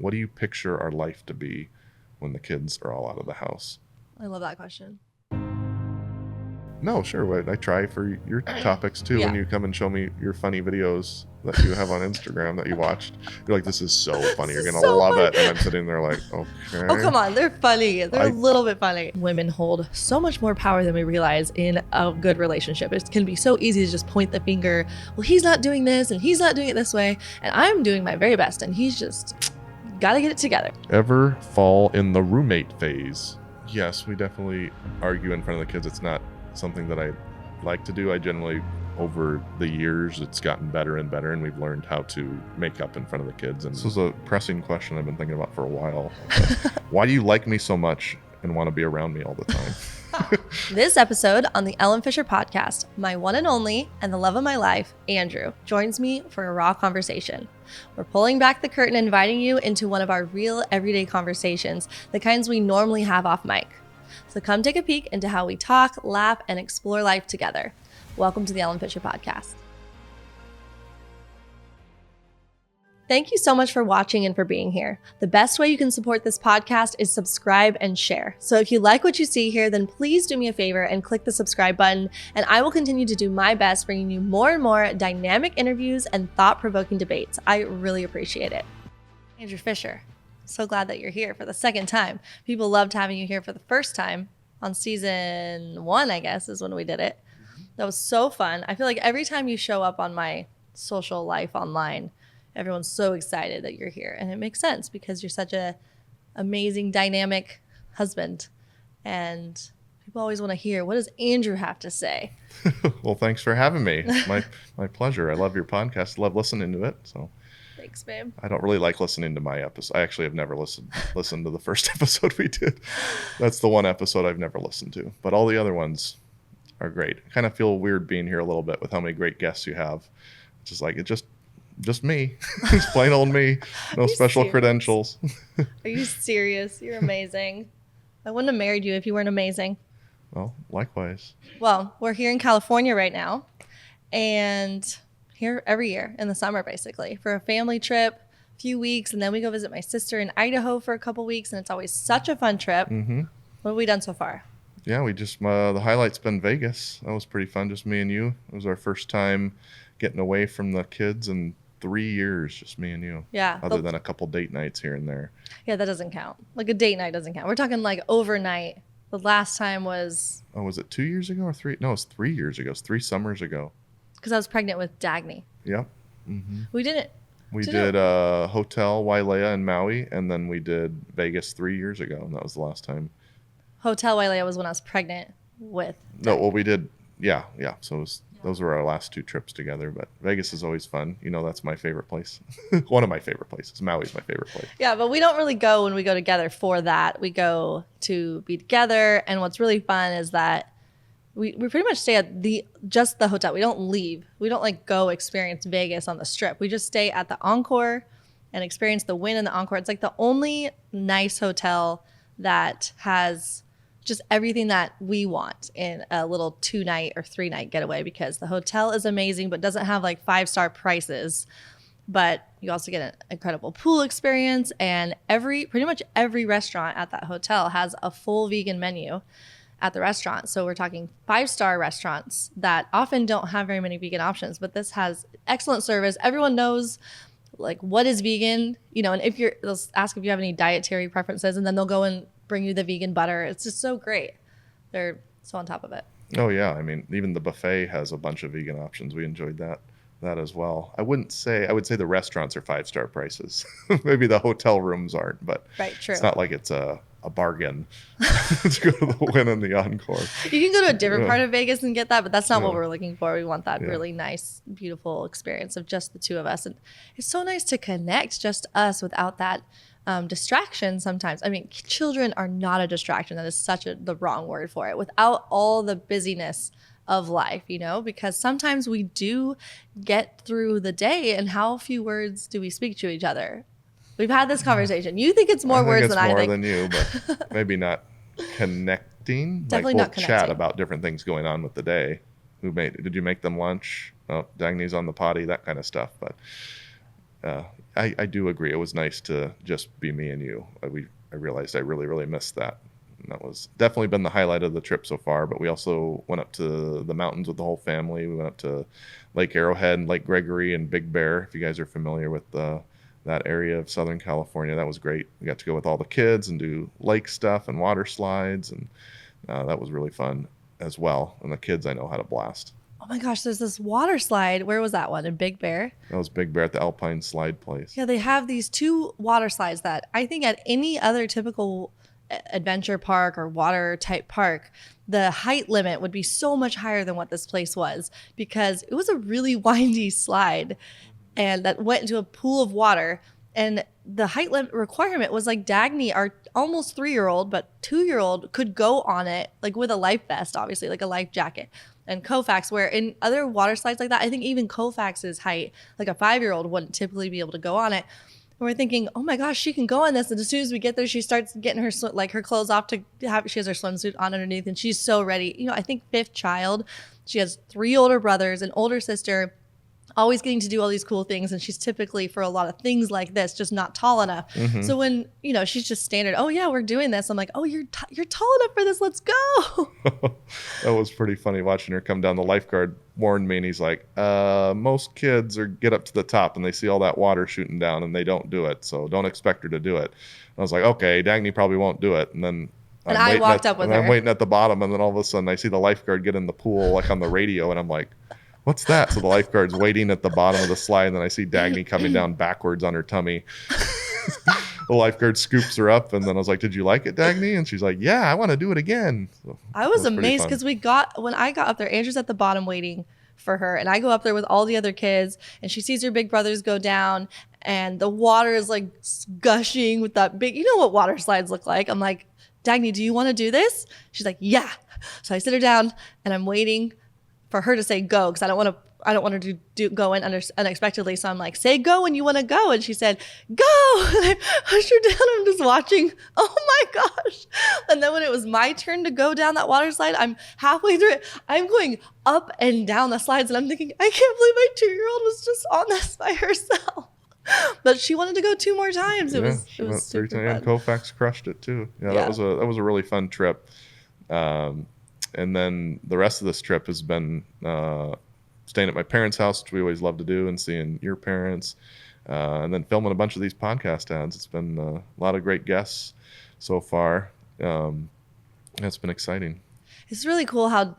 what do you picture our life to be when the kids are all out of the house? I love that question. No, sure. Wait, I try for your topics too. Yeah. When you come and show me your funny videos that you have on Instagram that you watched, you're like, this is so funny. You're going to love it. And I'm sitting there like, okay. Oh, come on. They're funny. They're a little bit funny. Women hold so much more power than we realize in a good relationship. It can be so easy to just point the finger. Well, he's not doing this and he's not doing it this way. And I'm doing my very best. And he's just got to get it together. Ever fall in the roommate phase? Yes, we definitely argue in front of the kids. It's not something that I like to do. I generally, over the years, it's gotten better and better, and we've learned how to make up in front of the kids. And this is a pressing question I've been thinking about for a while. Why do you like me so much and want to be around me all the time? This episode on the Ellen Fisher podcast, my one and only and the love of my life, Andrew, joins me for a raw conversation. We're pulling back the curtain and inviting you into one of our real everyday conversations, the kinds we normally have off mic. So come take a peek into how we talk, laugh, and explore life together. Welcome to the Ellen Fisher podcast. Thank you so much for watching and for being here. The best way you can support this podcast is subscribe and share. So if you like what you see here, then please do me a favor and click the subscribe button, and I will continue to do my best bringing you more and more dynamic interviews and thought-provoking debates. I really appreciate it. Andrew Fisher, so glad that you're here for the second time. People loved having you here for the first time on season 1, I guess, is when we did it. That was so fun. I feel like every time you show up on my social life online, everyone's so excited that you're here. And it makes sense because you're such a amazing, dynamic husband. And people always want to hear, what does Andrew have to say? Well, thanks for having me. My pleasure. I love your podcast. Love listening to it. So Thanks, babe. I don't really like listening to my episode. I actually have never listened to the first episode we did. That's the one episode I've never listened to. But all the other ones are great. I kind of feel weird being here a little bit with how many great guests you have. It's just like, it's just me. It's plain old me. No special credentials. Are you serious? You're amazing. I wouldn't have married you if you weren't amazing. Well, likewise. Well, we're here in California right now, and here every year in the summer, basically, for a family trip, a few weeks, and then we go visit my sister in Idaho for a couple weeks, and it's always such a fun trip. Mm-hmm. What have we done so far? Yeah, we just, the highlight's been Vegas. That was pretty fun, just me and you. It was our first time getting away from the kids in 3 years, just me and you. Yeah. Other than a couple date nights here and there. Yeah, that doesn't count. Like a date night doesn't count. We're talking like overnight. The last time was... Oh, was it 2 years ago or 3? No, it was 3 years ago. It was 3 summers ago. Because I was pregnant with Dagny. Yep. Mm-hmm. We didn't... We did Hotel Wailea in Maui, and then we did Vegas 3 years ago, and that was the last time. Hotel Wailea was when I was pregnant with Dagny. No, well, we did... Yeah. So those were our last 2 trips together, but Vegas is always fun. You know, that's my favorite place. One of my favorite places. Maui's my favorite place. Yeah, but we don't really go when we go together for that. We go to be together, and what's really fun is that we pretty much stay at just the hotel. We don't leave. We don't like go experience Vegas on the Strip. We just stay at the Encore and experience the Wynn and the Encore. It's like the only nice hotel that has just everything that we want in a little 2-night or 3-night getaway, because the hotel is amazing but doesn't have like 5-star prices, but you also get an incredible pool experience, and pretty much every restaurant at that hotel has a full vegan menu at the restaurant. So we're talking 5-star restaurants that often don't have very many vegan options, but this has excellent service. Everyone knows like what is vegan, you know, and they'll ask if you have any dietary preferences, and then they'll go and bring you the vegan butter. It's just so great. They're so on top of it. Oh yeah, I mean, even the buffet has a bunch of vegan options. We enjoyed that as well. I would say the restaurants are 5-star prices. Maybe the hotel rooms aren't, but right, true. It's not like it's a bargain to go to the Wynn and the Encore. You can go to a different part of Vegas and get that, but that's not what we're looking for. We want that really nice, beautiful experience of just the two of us. And it's so nice to connect just us without that distraction sometimes. I mean, children are not a distraction. That is the wrong word for it. Without all the busyness of life, you know, because sometimes we do get through the day, and how few words do we speak to each other? We've had this conversation. You think it's more words than I think. More than you, but maybe not connecting. Definitely like not connecting. Chat about different things going on with the day. Did you make them lunch? Oh, Dagny's on the potty, that kind of stuff. But I do agree. It was nice to just be me and you. I realized I really, really missed that. And that was definitely been the highlight of the trip so far. But we also went up to the mountains with the whole family. We went up to Lake Arrowhead and Lake Gregory and Big Bear, if you guys are familiar with that area of Southern California. That was great. We got to go with all the kids and do lake stuff and water slides, and that was really fun as well. And the kids, I know, had a blast. Oh my gosh, there's this water slide. Where was that one? In Big Bear? That was Big Bear at the Alpine Slide Place. Yeah, they have these two water slides that I think at any other typical adventure park or water type park, the height limit would be so much higher than what this place was, because it was a really windy slide and that went into a pool of water. And the height limit requirement was like Dagny, our almost 3-year-old, but 2-year-old, could go on it like with a life vest, obviously, like a life jacket. And Koufax, where in other water slides like that, I think even Koufax's height, like a 5-year-old wouldn't typically be able to go on it. And we're thinking, oh my gosh, she can go on this. And as soon as we get there, she starts getting her her clothes off to have. She has her swimsuit on underneath, and she's so ready. You know, I think 5th child. She has 3 older brothers, an older sister, always getting to do all these cool things, and she's typically, for a lot of things like this, just not tall enough. So when, you know, she's just standard, oh yeah, we're doing this, I'm like, oh, you're tall enough for this, let's go. That was pretty funny watching her come down. The lifeguard warned me, and he's like, most kids get up to the top and they see all that water shooting down and they don't do it, so don't expect her to do it. And I was like, okay, Dagny probably won't do it. And then I walked up with her. I'm waiting at the bottom, and then all of a sudden I see the lifeguard get in the pool, like on the radio, and I'm like, what's that? So the lifeguard's waiting at the bottom of the slide, and then I see Dagny coming down backwards on her tummy. The lifeguard scoops her up, and then I was like, did you like it, Dagny? And she's like, yeah, I want to do it again. So I was amazed because when I got up there, Andrew's at the bottom waiting for her, and I go up there with all the other kids, and she sees her big brothers go down, and the water is like gushing with that big, you know what water slides look like. I'm like, Dagny, do you want to do this? She's like, yeah. So I sit her down, and I'm waiting for her to say go, because I don't want her to go in unexpectedly. So I'm like, say go when you want to go. And she said, go. And I pushed her down. I'm just watching. Oh my gosh. And then when it was my turn to go down that water slide, I'm halfway through it. I'm going up and down the slides, and I'm thinking, I can't believe my 2-year-old was just on this by herself. But she wanted to go 2 more times. It was super fun. And Koufax crushed it too. Yeah, that was a really fun trip. And then the rest of this trip has been staying at my parents' house, which we always love to do, and seeing your parents, and then filming a bunch of these podcast ads. It's been a lot of great guests so far. It's been exciting. It's really cool how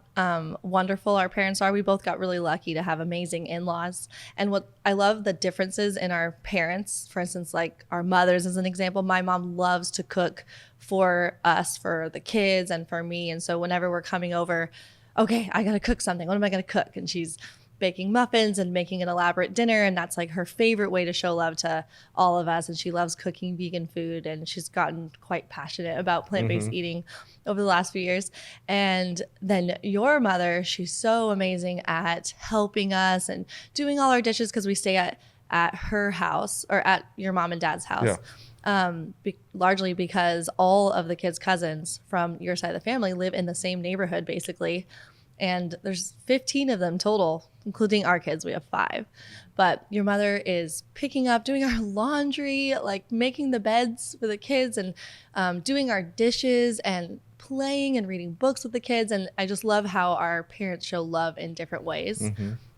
wonderful our parents are. We both got really lucky to have amazing in-laws. And what I love the differences in our parents, for instance, like our mothers as an example. My mom loves to cook for us, for the kids, and for me. And so whenever we're coming over, okay, I got to cook something. What am I going to cook? And she's baking muffins and making an elaborate dinner, and that's like her favorite way to show love to all of us. And she loves cooking vegan food, and she's gotten quite passionate about plant-based eating over the last few years. And then your mother, she's so amazing at helping us and doing all our dishes, because we stay at her house, or at your mom and dad's house. Largely because all of the kids' cousins from your side of the family live in the same neighborhood, basically. And there's 15 of them total, including our kids. We have 5. But your mother is picking up, doing our laundry, like making the beds for the kids, and doing our dishes, and playing and reading books with the kids. And I just love how our parents show love in different ways.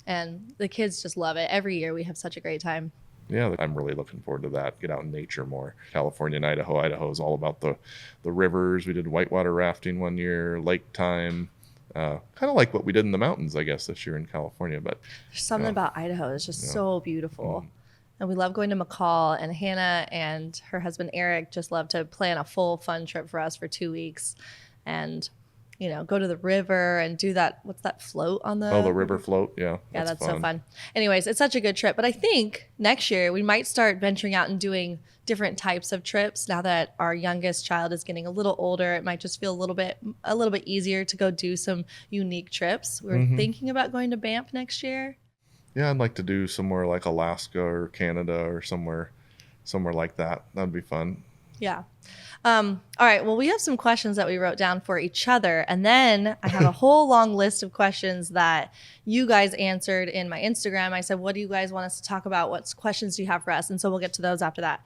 And the kids just love it. Every year we have such a great time. Yeah, I'm really looking forward to that. Get out in nature more. California and Idaho. Idaho is all about the rivers. We did whitewater rafting one year, lake time. Kind of like what we did in the mountains, I guess, this year in California. But there's something about Idaho. It's just so beautiful. And we love going to McCall, and Hannah and her husband Eric just love to plan a full fun trip for us for 2 weeks, and you know, go to the river and do that. What's that float on the? Oh, the river float. Yeah. Yeah, that's so fun. Anyways, it's such a good trip. But I think next year we might start venturing out and doing different types of trips. Now that our youngest child is getting a little older, it might just feel a little bit easier to go do some unique trips. We're thinking about going to Banff next year. Yeah, I'd like to do somewhere like Alaska or Canada or somewhere like that. That'd be fun. Yeah. All right. Well, we have some questions that we wrote down for each other. And then I have a whole long list of questions that you guys answered in my Instagram. I said, what do you guys want us to talk about? What questions do you have for us? And so we'll get to those after that.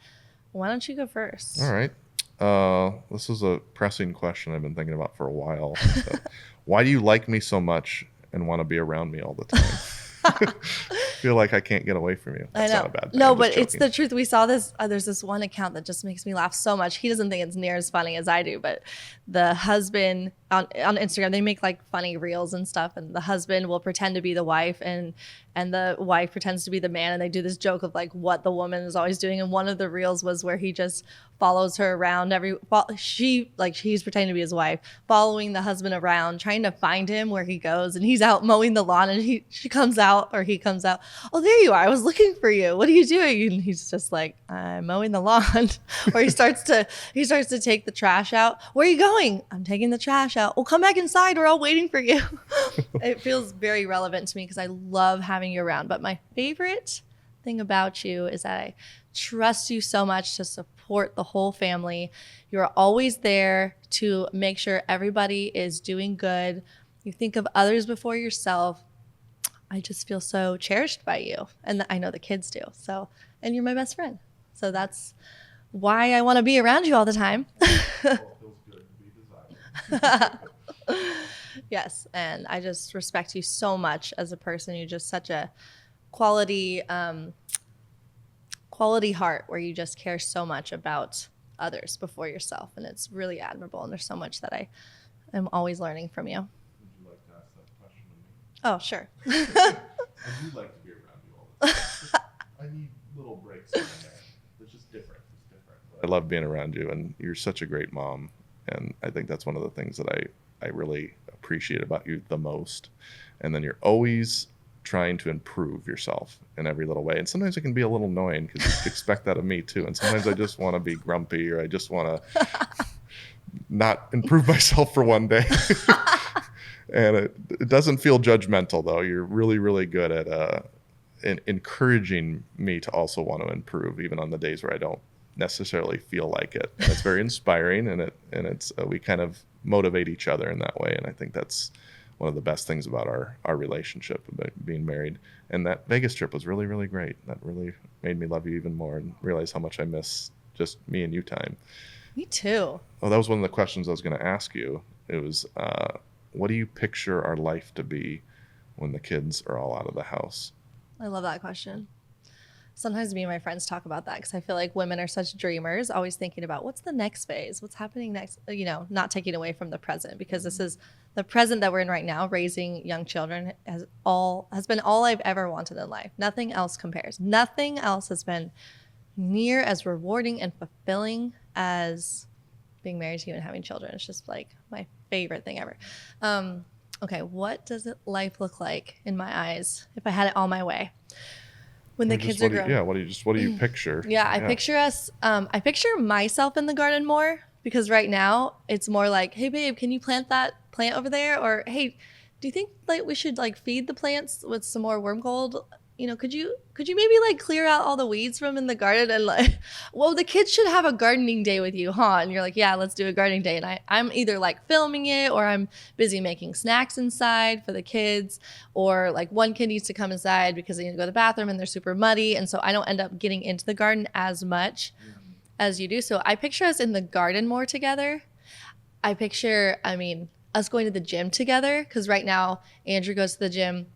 Why don't you go first? All right. This is a pressing question I've been thinking about for a while. Why do you like me so much and want to be around me all the time? Feel like I can't get away from you. That's I know. not a bad thing. No, I'm just but it's joking. the truth. We saw this. There's this one account that just makes me laugh so much. He doesn't think it's near as funny as I do, but the husband on Instagram, they make like funny reels and stuff, and the husband will pretend to be the wife, and the wife pretends to be the man, and they do this joke of like what the woman is always doing. And one of the reels was where he just follows her around she's pretending to be his wife, following the husband around, trying to find him where he goes, and he's out mowing the lawn, and he comes out. Oh, there you are. I was looking for you. What are you doing? And he's just like, I'm mowing the lawn. Or he starts to take the trash out. Where are you going? I'm taking the trash out. Well, come back inside. We're all waiting for you. It feels very relevant to me because I love having you around. But my favorite thing about you is that I trust you so much to support the whole family. You're always there to make sure everybody is doing good. You think of others before yourself. I just feel so cherished by you. And I know the kids do. So, and you're my best friend. So that's why I want to be around you all the time. Yes. And I just respect you so much as a person. You're just such a quality heart where you just care so much about others before yourself. And it's really admirable. And there's so much that I am always learning from you. Would you like to ask that question to me? Oh, sure. I do like to be around you all the time. I need little breaks in there. It's just different. It's different. I love being around you, and you're such a great mom. And I think that's one of the things that I really appreciate about you the most. And then you're always trying to improve yourself in every little way. And sometimes it can be a little annoying because you expect that of me too. And sometimes I just want to be grumpy, or I just want to not improve myself for one day. And it doesn't feel judgmental, though. You're really, really good at encouraging me to also want to improve, even on the days where I don't necessarily feel like it. And it's very inspiring, and it's we kind of motivate each other in that way. And I think that's one of the best things about our relationship, about being married. And that Vegas trip was really, really great. That really made me love you even more and realize how much I miss just me and you time. Me too. Oh, that was one of the questions I was going to ask you. It was, what do you picture our life to be when the kids are all out of the house? I love that question. Sometimes me and my friends talk about that because I feel like women are such dreamers, always thinking about what's the next phase, what's happening next, not taking away from the present, because this is the present that we're in right now. Raising young children has been all I've ever wanted in life. Nothing else compares. Nothing else has been near as rewarding and fulfilling as being married to you and having children. It's just like my favorite thing ever. Okay, what does life look like in my eyes if I had it all my way? When the kids are grown. Yeah, what do you picture? Yeah, I picture us, I picture myself in the garden more, because right now it's more like, hey babe, can you plant that plant over there? Or hey, do you think like we should like feed the plants with some more worm gold? Could you maybe like clear out all the weeds from in the garden? And like, well, the kids should have a gardening day with you, huh? And you're like, yeah, let's do a gardening day. And I'm either like filming it, or I'm busy making snacks inside for the kids, or like one kid needs to come inside because they need to go to the bathroom and they're super muddy. And so I don't end up getting into the garden as much as you do. So I picture us in the garden more together. I picture, us going to the gym together, because right now Andrew goes to the gym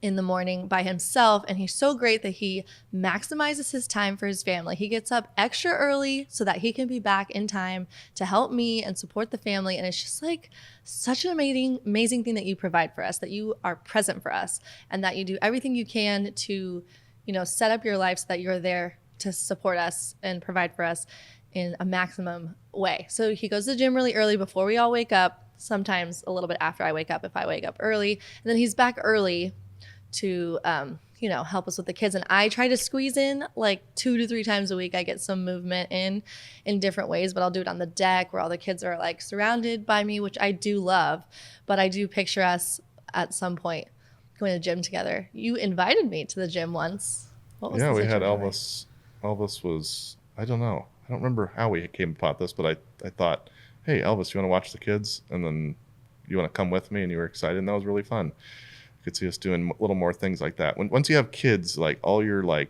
in the morning by himself, and he's so great that he maximizes his time for his family. He gets up extra early so that he can be back in time to help me and support the family. And it's just like such an amazing thing that you provide for us, that you are present for us, and that you do everything you can to, set up your life so that you're there to support us and provide for us in a maximum way. So he goes to the gym really early before we all wake up, sometimes a little bit after I wake up if I wake up early, and then he's back early to help us with the kids. And I try to squeeze in like 2 to 3 times a week. I get some movement in different ways, but I'll do it on the deck where all the kids are like surrounded by me, which I do love. But I do picture us at some point going to the gym together. You invited me to the gym once. What was Yeah, the we had situation Elvis. Elvis was, I don't know. I don't remember how we came upon this, but I thought, hey, Elvis, you want to watch the kids? And then you want to come with me? And you were excited, and that was really fun. I could see us doing a little more things like that. Once you have kids, like all your like,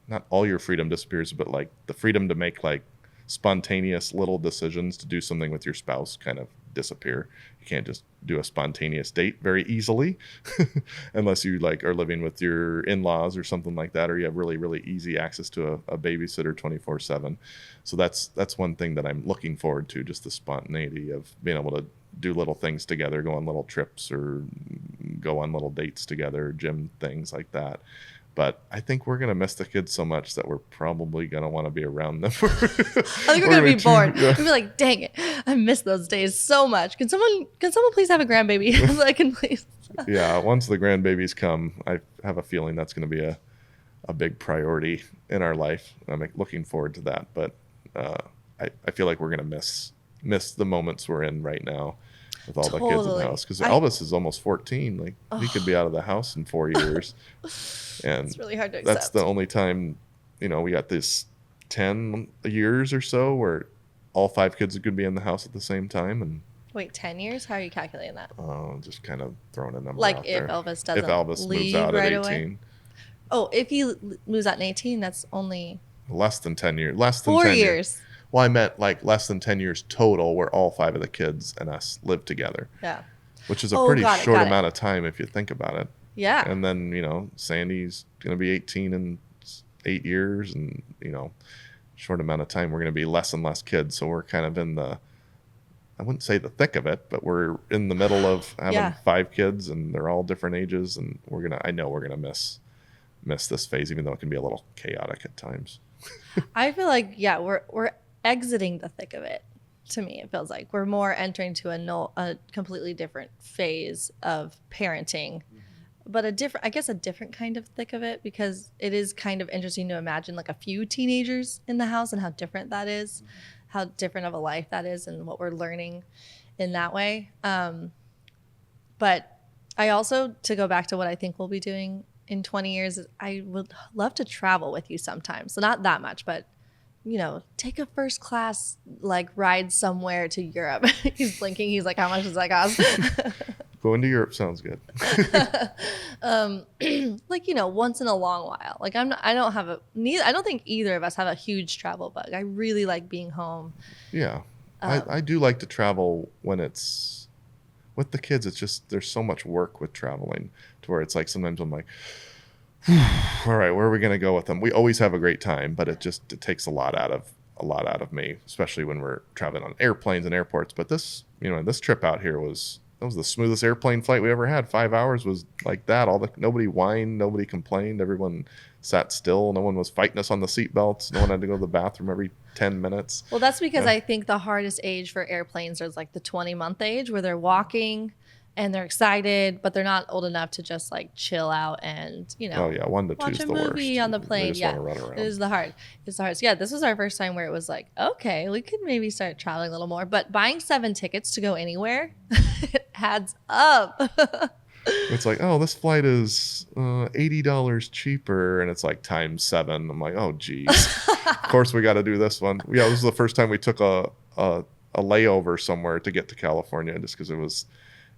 not all your freedom disappears, but like the freedom to make like spontaneous little decisions to do something with your spouse kind of disappear. You can't just do a spontaneous date very easily unless you like are living with your in-laws or something like that, or you have really, really easy access to a babysitter 24/7. So that's one thing that I'm looking forward to, just the spontaneity of being able to do little things together, go on little trips or go on little dates together, gym things like that. But I think we're going to miss the kids so much that we're probably going to want to be around them. I think we're going to be bored. Yeah. We'll be like, dang it, I miss those days so much. Can someone please have a grandbaby? So I can please. Yeah, once the grandbabies come, I have a feeling that's going to be a big priority in our life. I'm looking forward to that. But I feel like we're going to miss the moments we're in right now with all the kids in the house. Because Elvis is almost 14. Like, he could be out of the house in 4 years. And it's really hard to accept. That's the only time, we got this 10 years or so where all 5 kids could be in the house at the same time. And wait, 10 years? How are you calculating that? Just kind of throwing a number like out if there. Elvis doesn't If Elvis leave moves out right at 18. Away? Oh, if he moves out in 18, that's only less than 10 years. Less than 4 10 years. Well, I meant like less than 10 years total where all 5 of the kids and us live together. Yeah. Which is a pretty short amount of time if you think about it. Yeah. And then, Sandy's going to be 18 in 8 years. And, short amount of time, we're going to be less and less kids. So we're kind of in I wouldn't say the thick of it, but we're in the middle of having 5 kids and they're all different ages. And I know we're going to miss this phase, even though it can be a little chaotic at times. I feel like, we're exiting the thick of it. To me, it feels like we're more entering to a completely different phase of parenting, but a different kind of thick of it, because it is kind of interesting to imagine like a few teenagers in the house and how different that is, how different of a life that is, and what we're learning in that way. But I also, to go back to what I think we'll be doing in 20 years, I would love to travel with you sometime. So not that much, but take a first class ride somewhere to Europe. He's blinking. He's like, how much does that cost? Going to Europe sounds good. Once in a long while. I don't think either of us have a huge travel bug. I really like being home. Yeah. I do like to travel when it's with the kids. It's just, there's so much work with traveling to where it's like, sometimes I'm like, all right, where are we going to go with them? We always have a great time, but it takes a lot out of me, especially when we're traveling on airplanes and airports. But this trip out here was the smoothest airplane flight we ever had. 5 hours was like that. Nobody whined, nobody complained. Everyone sat still. No one was fighting us on the seat belts. No one had to go to the bathroom every 10 minutes. Well, that's because I think the hardest age for airplanes is like the 20-month age, where they're walking and they're excited, but they're not old enough to just chill out and 1 to 2 watch is a the movie worst. on the plane. They just want to run around. It is the hard. It's the hardest. Yeah, this was our first time where it was like, okay, we could maybe start traveling a little more. But buying 7 tickets to go anywhere, it adds up. It's like, oh, this flight is $80 cheaper, and it's like times 7. I'm like, oh, geez. Of course we got to do this one. Yeah, this was the first time we took a layover somewhere to get to California, just because it was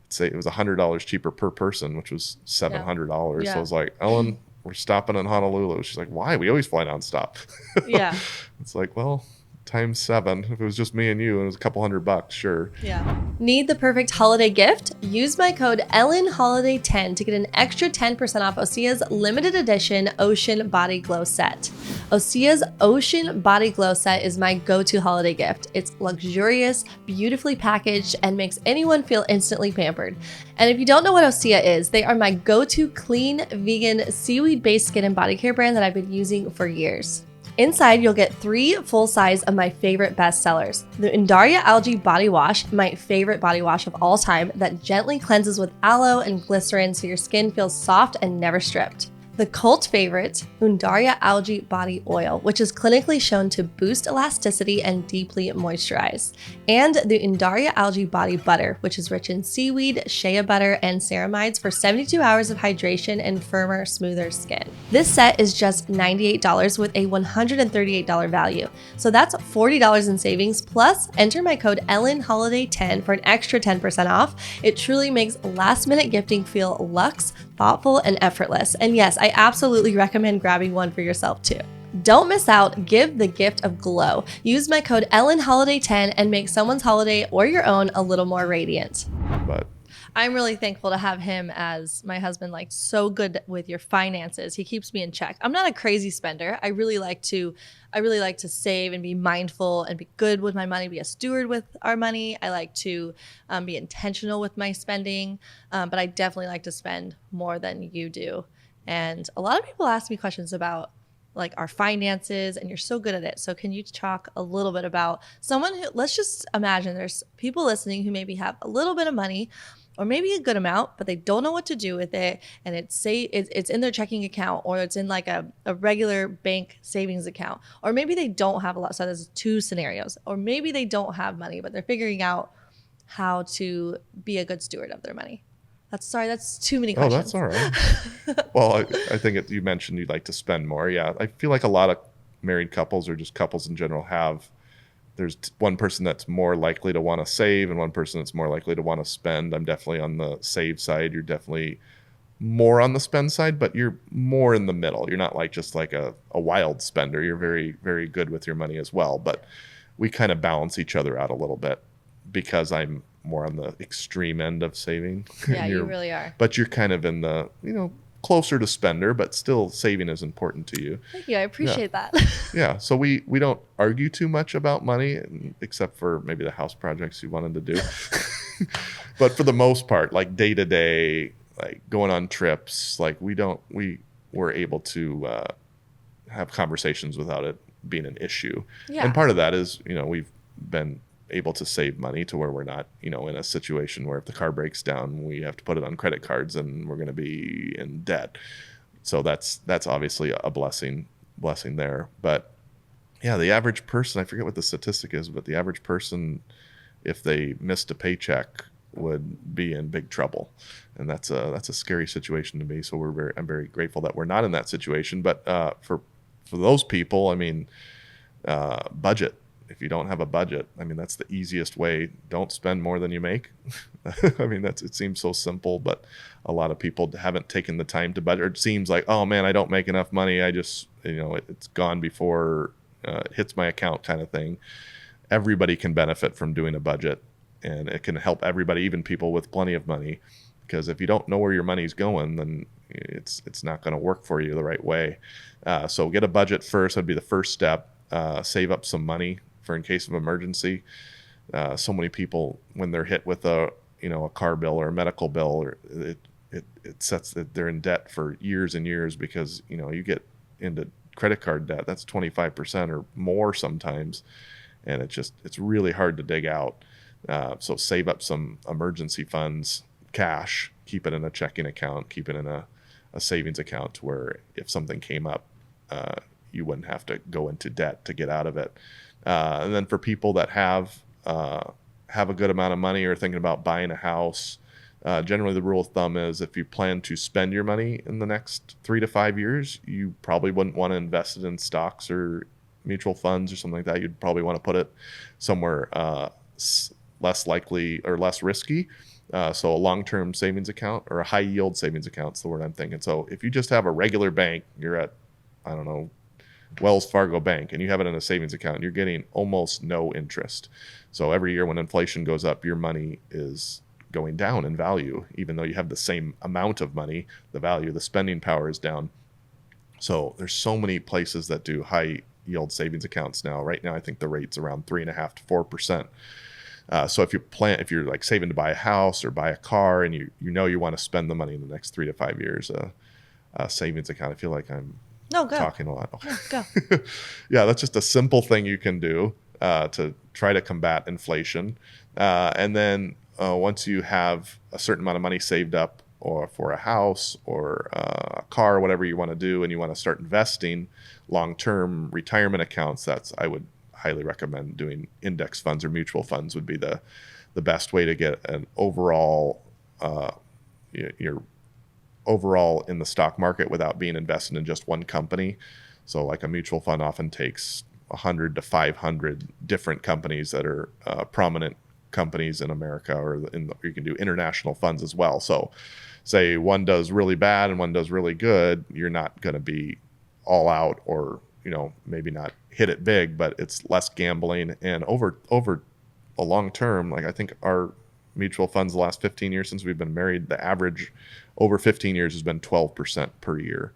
$100 cheaper per person, which was $700. So I was like, Ellen, we're stopping in Honolulu. She's like, why? We always fly nonstop. Yeah. It's like, well, times 7. If it was just me and you, and it was a couple $100, sure. Yeah. Need the perfect holiday gift? Use my code EllenHoliday10 to get an extra 10% off Osea's limited edition Ocean Body Glow set. Osea's Ocean Body Glow set is my go-to holiday gift. It's luxurious, beautifully packaged, and makes anyone feel instantly pampered. And if you don't know what Osea is, they are my go-to clean, vegan, seaweed-based skin and body care brand that I've been using for years. Inside, you'll get 3 full size of my favorite bestsellers. The Undaria Algae Body Wash, my favorite body wash of all time, that gently cleanses with aloe and glycerin so your skin feels soft and never stripped. The cult favorite, Undaria Algae Body Oil, which is clinically shown to boost elasticity and deeply moisturize. And the Undaria Algae Body Butter, which is rich in seaweed, shea butter, and ceramides for 72 hours of hydration and firmer, smoother skin. This set is just $98 with a $138 value. So that's $40 in savings, plus enter my code EllenHoliday10 for an extra 10% off. It truly makes last-minute gifting feel luxe, thoughtful, and effortless. And yes, I absolutely recommend grabbing one for yourself too. Don't miss out. Give the gift of glow. Use my code EllenHoliday10 and make someone's holiday or your own a little more radiant. But I'm really thankful to have him as my husband, like so good with your finances. He keeps me in check. I'm not a crazy spender. I really like to save and be mindful and be good with my money, be a steward with our money. I like to be intentional with my spending, but I definitely like to spend more than you do. And a lot of people ask me questions about like our finances, and you're so good at it. So can you talk a little bit about someone who, let's just imagine there's people listening who maybe have a little bit of money or maybe a good amount, but they don't know what to do with it. And it's in their checking account, or it's in like a regular bank savings account, or maybe they don't have a lot. So there's two scenarios, or maybe they don't have money, but they're figuring out how to be a good steward of their money. That's too many questions. Oh, that's all right. Well, I think you mentioned you'd like to spend more. Yeah, I feel like a lot of married couples or just couples in general there's one person that's more likely to want to save and one person that's more likely to want to spend. I'm definitely on the save side. You're definitely more on the spend side, but you're more in the middle. You're not like just like a wild spender. You're very, very good with your money as well. But we kind of balance each other out a little bit because I'm more on the extreme end of saving. Yeah, you really are. But you're kind of in the, closer to spender, but still saving is important to you. Thank you. I appreciate that. Yeah. So we don't argue too much about money, except for maybe the house projects you wanted to do. But for the most part, like day to day, like going on trips, like we're able to have conversations without it being an issue. Yeah. And part of that is, we've been able to save money to where we're not, in a situation where if the car breaks down, we have to put it on credit cards and we're going to be in debt. So that's obviously a blessing there. But yeah, the average person, I forget what the statistic is, but the average person, if they missed a paycheck, would be in big trouble. And that's a scary situation to me. So I'm very grateful that we're not in that situation. But for those people, I mean, budget. If you don't have a budget, I mean, that's the easiest way. Don't spend more than you make. I mean, it seems so simple, but a lot of people haven't taken the time to budget. It seems like, oh man, I don't make enough money. I just, it's gone before it hits my account kind of thing. Everybody can benefit from doing a budget, and it can help everybody, even people with plenty of money, because if you don't know where your money's going, then it's not going to work for you the right way. So get a budget first. That'd be the first step. Save up some money for in case of emergency. So many people, when they're hit with a car bill or a medical bill, or it sets that they're in debt for years and years, because you get into credit card debt, that's 25% or more sometimes, and it's really hard to dig out. So save up some emergency funds, cash, keep it in a checking account, keep it in a savings account, to where if something came up, you wouldn't have to go into debt to get out of it. And then for people that have a good amount of money or thinking about buying a house, generally the rule of thumb is if you plan to spend your money in the next 3 to 5 years, you probably wouldn't want to invest it in stocks or mutual funds or something like that. You'd probably want to put it somewhere less likely or less risky. So a long-term savings account or a high-yield savings account is the word I'm thinking. So if you just have a regular bank, you're at, I don't know, Wells Fargo Bank, and you have it in a savings account, you're getting almost no interest. So every year when inflation goes up, your money is going down in value. Even though you have the same amount of money, the spending power is down. So there's so many places that do high yield savings accounts now. Right now, I think the rate's around 3.5% to 4%. So if you're like saving to buy a house or buy a car, and you want to spend the money in the next 3 to 5 years, a savings account, I feel like I'm talking a lot. No, go. Yeah, that's just a simple thing you can do to try to combat inflation. And then once you have a certain amount of money saved up or for a house or a car, whatever you want to do, and you want to start investing long-term retirement accounts, I would highly recommend doing index funds or mutual funds would be the best way to get an overall your overall in the stock market without being invested in just one company. So like a mutual fund often takes 100 to 500 different companies that are prominent companies in America, or you can do international funds as well. So say one does really bad and one does really good, you're not going to be all out, or maybe not hit it big, but it's less gambling. And over a long term, like I think our mutual funds the last 15 years since we've been married, the average over 15 years has been 12% per year,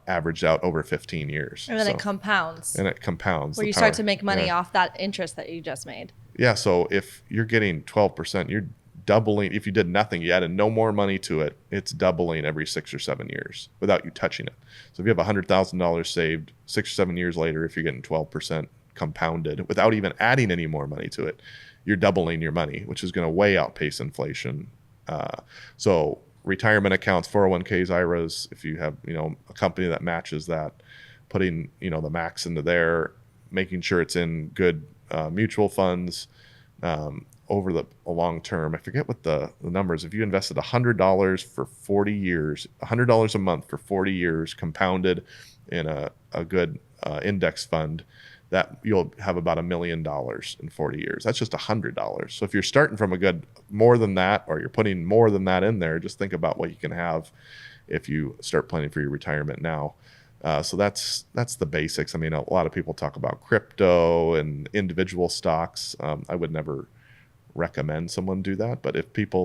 averaged out over 15 years. And then it compounds. And it compounds. Where you start to make money off that interest that you just made. Yeah, so if you're getting 12%, you're doubling. If you did nothing, you added no more money to it, it's doubling every 6 or 7 years without you touching it. So if you have $100,000 saved 6 or 7 years later, if you're getting 12% compounded without even adding any more money to it, you're doubling your money, which is going to way outpace inflation. So retirement accounts, 401ks, IRAs, if you have, a company that matches that, putting, the max into there, making sure it's in good mutual funds over a long term. I forget what the numbers. If you invested $100 for 40 years, $100 a month for 40 years compounded in a good index fund, that you'll have about $1 million in 40 years. That's just $100. So if you're starting from a good more than that, or you're putting more than that in there, just think about what you can have if you start planning for your retirement now. So that's the basics. I mean, a lot of people talk about crypto and individual stocks. I would never recommend someone do that, but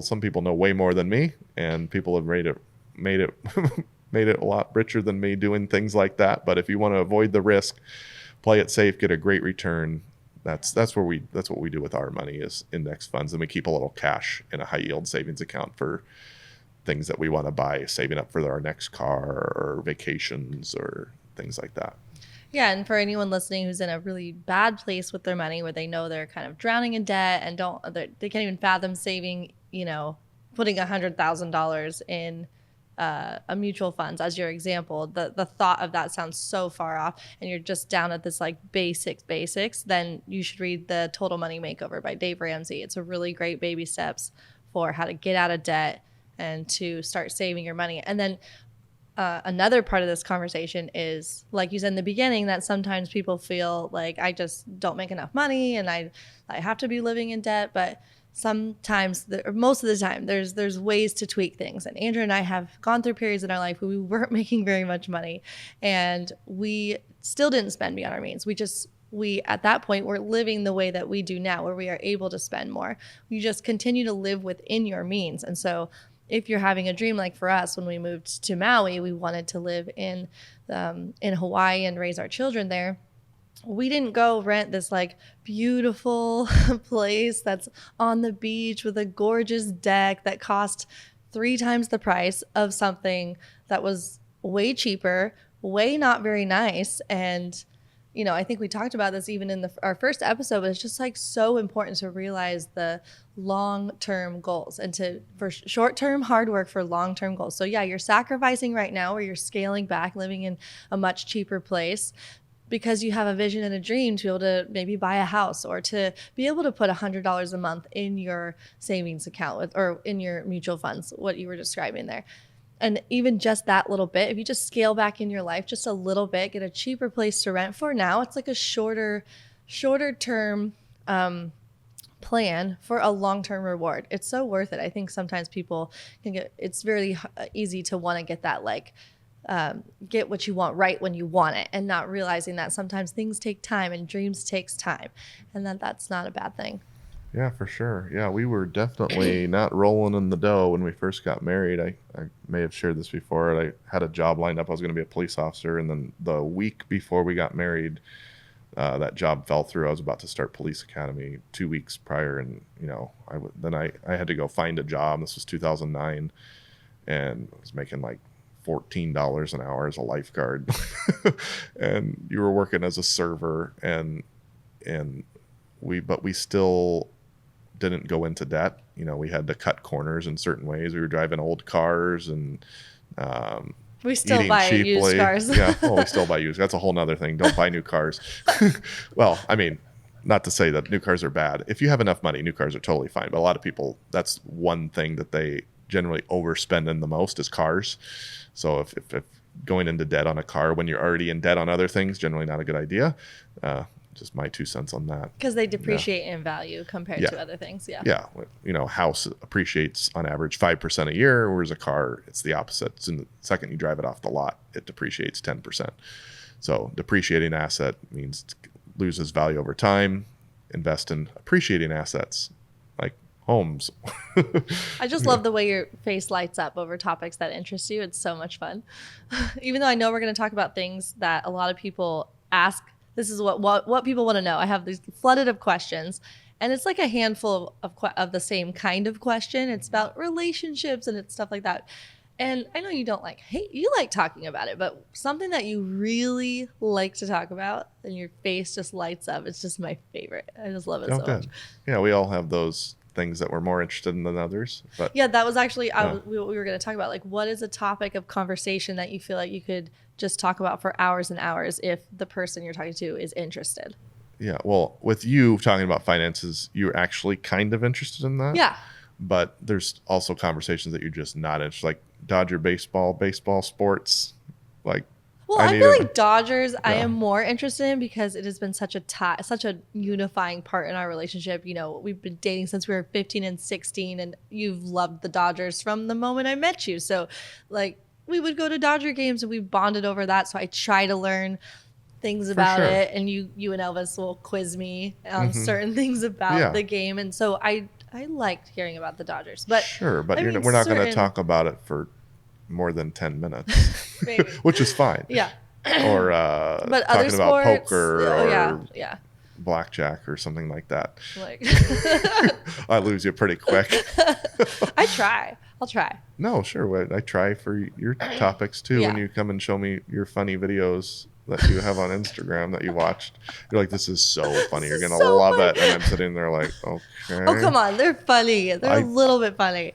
some people know way more than me, and people have made it made it a lot richer than me doing things like that. But if you want to avoid the risk, play it safe, get a great return, that's what we do with our money, is index funds. And we keep a little cash in a high yield savings account for things that we want to buy, saving up for our next car or vacations or things like that. Yeah, and for anyone listening who's in a really bad place with their money, where they know they're kind of drowning in debt and they can't even fathom saving, putting $100,000 in a mutual funds as your example, the thought of that sounds so far off, and you're just down at this like basics, then you should read the Total Money Makeover by Dave Ramsey. It's a really great baby steps for how to get out of debt and to start saving your money. And then another part of this conversation is, like you said in the beginning, that sometimes people feel like I just don't make enough money and I have to be living in debt. But sometimes, or most of the time, there's ways to tweak things. And Andrew and I have gone through periods in our life where we weren't making very much money, and we still didn't spend beyond our means. We at that point were living the way that we do now, where we are able to spend more. You just continue to live within your means. And so if you're having a dream, like for us, when we moved to Maui, we wanted to live in Hawaii and raise our children there. We didn't go rent this like beautiful place that's on the beach with a gorgeous deck that cost 3 times the price of something that was way cheaper, way not very nice. And I think we talked about this even in our first episode, but it's just like so important to realize the long-term goals and for short-term hard work for long-term goals. So yeah, you're sacrificing right now, where you're scaling back, living in a much cheaper place, because you have a vision and a dream to be able to maybe buy a house, or to be able to put $100 a month in your savings account or in your mutual funds, what you were describing there. And even just that little bit, if you just scale back in your life just a little bit, get a cheaper place to rent for now, it's like a shorter term plan for a long-term reward. It's so worth it. I think sometimes people it's very easy to want to get that get what you want right when you want it, and not realizing that sometimes things take time and dreams takes time, and that's not a bad thing. Yeah, for sure. Yeah, we were definitely not rolling in the dough when we first got married. I may have shared this before. I had a job lined up. I was going to be a police officer. And then the week before we got married, that job fell through. I was about to start police academy 2 weeks prior. And, I had to go find a job. This was 2009. And I was making like $14 an hour as a lifeguard. And you were working as a server, and we still didn't go into debt. We had to cut corners in certain ways. We were driving old cars and We still eating buy cheaply. used cars. Yeah, well, we still buy used. That's a whole nother thing. Don't buy new cars. Well, I mean, not to say that new cars are bad. If you have enough money, new cars are totally fine. But a lot of people, that's one thing that they generally overspend in the most is cars. So if going into debt on a car when you're already in debt on other things, generally not a good idea. Just my 2 cents on that. Because they depreciate in value compared Yeah. to other things. Yeah. Yeah. House appreciates on average 5% a year, whereas a car, it's the opposite. It's in the second you drive it off the lot, it depreciates 10%. So depreciating asset means it loses value over time. Invest in appreciating assets like homes. I just love the way your face lights up over topics that interest you. It's so much fun. Even though I know we're going to talk about things that a lot of people ask. This is what people want to know. I have these flooded of questions, and it's like a handful of the same kind of question. It's about relationships and it's stuff like that. And I know you don't you like talking about it, but something that you really like to talk about and your face just lights up. It's just my favorite. I just love it so much. Yeah, we all have those things that we're more interested in than others. But yeah, that was actually we were going to talk about. Like, what is a topic of conversation that you feel like you could just talk about for hours and hours if the person you're talking to is interested? Yeah, well, with you talking about finances, you're actually kind of interested in that. Yeah. But there's also conversations that you're just not interested, like Dodger baseball sports. Like, well, I feel like Dodgers, I am more interested in because it has been such a unifying part in our relationship. We've been dating since we were 15 and 16, and you've loved the Dodgers from the moment I met you. So, like, we would go to Dodger games and we bonded over that. So I try to learn things about it, and you and Elvis will quiz me on certain things about the game, and so I liked hearing about the Dodgers. But but we're not going to talk about it for more than 10 minutes, which is fine. Yeah. Or but talking other about sports, poker or yeah. blackjack or something like that. Like I lose you pretty quick. I'll try. No, sure. I try for your topics too. When you come and show me your funny videos that you have on Instagram that you watched, you're like, this is so funny. You're going to love it. And I'm sitting there like, okay. Oh, come on. They're funny. They're a little bit funny.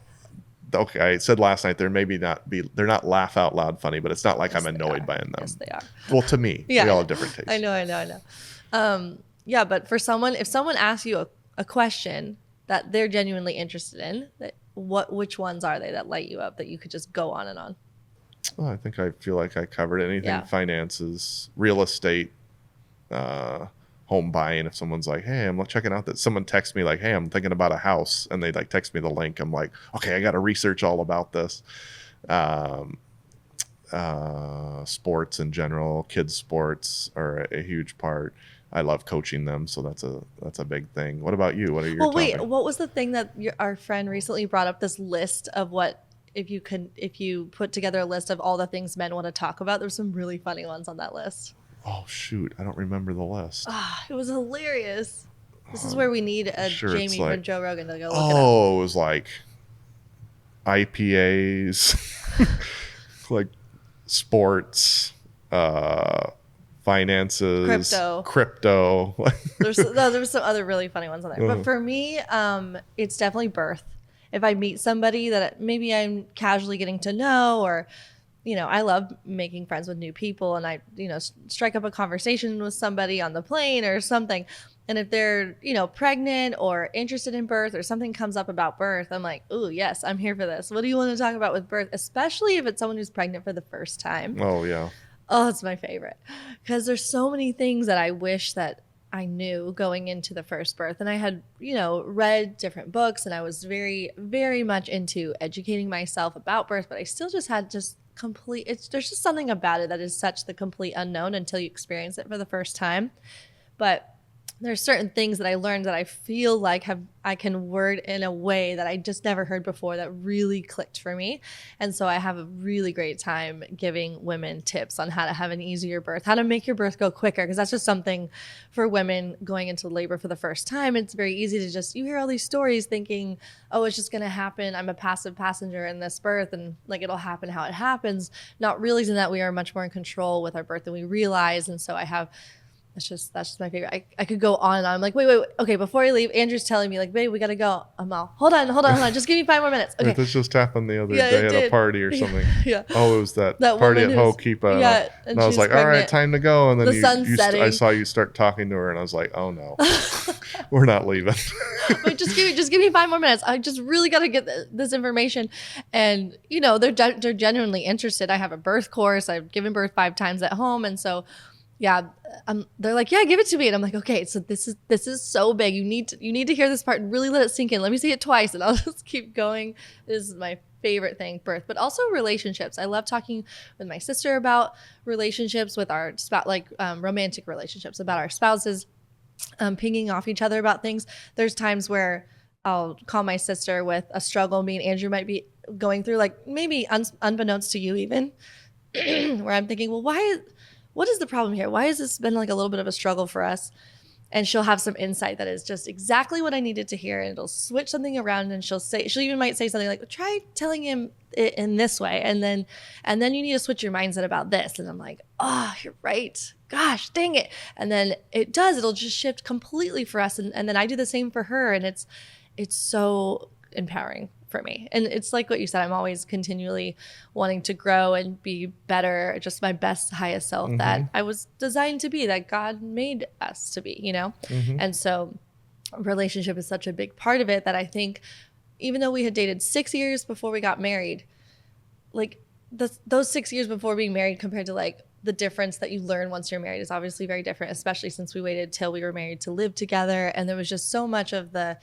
Okay. I said last night, they're not laugh out loud funny, but it's not like I'm annoyed by them. Yes, they are. Well, to me, we all have different tastes. I know. Yeah, but if someone asks you a question that they're genuinely interested in, which ones are they that light you up that you could just go on and on? Well, I think I feel like I covered anything finances, real estate, home buying. If someone's like, hey, I'm checking out that, someone texts me like, hey, I'm thinking about a house, and they like text me the link. I'm like, okay, I got to research all about this. Sports in general, kids sports are a huge part. I love coaching them, so that's a big thing. What about you? What are your topics? What was the thing that our friend recently brought up? This list of what if you put together a list of all the things men want to talk about. There's some really funny ones on that list. Oh shoot, I don't remember the list. It was hilarious. This is where we need a Jamie from Joe Rogan to go look it up. Oh, it was like IPAs, like sports, finances, crypto. There was some other really funny ones on there. But for me, it's definitely birth. If I meet somebody that maybe I'm casually getting to know, or, I love making friends with new people, and I, strike up a conversation with somebody on the plane or something. And if they're, pregnant or interested in birth, or something comes up about birth, I'm like, ooh, yes, I'm here for this. What do you want to talk about with birth? Especially if it's someone who's pregnant for the first time. Oh, yeah. Oh, it's my favorite, because there's so many things that I wish that I knew going into the first birth. And I had, read different books, and I was very, very much into educating myself about birth, but I still just had there's just something about it that is such the complete unknown until you experience it for the first time. But there's certain things that I learned that I feel like I can word in a way that I just never heard before that really clicked for me. And so I have a really great time giving women tips on how to have an easier birth, how to make your birth go quicker, because that's just something for women going into labor for the first time. It's very easy to you hear all these stories thinking, oh, it's just going to happen. I'm a passive passenger in this birth, and like it'll happen how it happens, not realizing that we are much more in control with our birth than we realize. And so I have that's just my favorite. I could go on and on. I'm like, wait. Okay, before I leave, Andrew's telling me like, babe, we gotta go. I'm all, hold on. Just give me 5 more minutes. Okay. This just happened the other Yeah, day it at a did. party or something. Yeah. Oh, it was that party woman at who's Hokipa. yeah, And and I was she's like, all right, pregnant. time to go. And then The sun's I setting. saw you start talking to her, and I was like, oh no, we're not leaving. But just give me 5 more minutes. I just really got to get this information. And you know, they're genuinely interested. I have a birth course. I've given birth 5 times at home, and so yeah, they're like, yeah, give it to me. And I'm like, okay, so this is so big. You need to hear this part and really let it sink in. Let me say it twice, and I'll just keep going. This is my favorite thing, birth, but also relationships. I love talking with my sister about relationships with our spouse, like romantic relationships, about our spouses, pinging off each other about things. There's times where I'll call my sister with a struggle me and Andrew might be going through, like maybe unbeknownst to you even, where I'm thinking, well, what is the problem here? Why has this been like a little bit of a struggle for us? And she'll have some insight that is just exactly what I needed to hear. And it'll switch something around, and she'll even might say something like, try telling him it in this way. And then you need to switch your mindset about this. And I'm like, oh, you're right. Gosh, dang it. And then it'll just shift completely for us. And then I do the same for her. And it's so empowering for me. And it's like what you said, I'm always continually wanting to grow and be better, just my best, highest self that I was designed to be, that God made us to be, you know? And so relationship is such a big part of it that I think even though we had dated 6 years before we got married, like those 6 years before being married compared to like the difference that you learn once you're married is obviously very different, especially since we waited till we were married to live together. And there was just so much of the,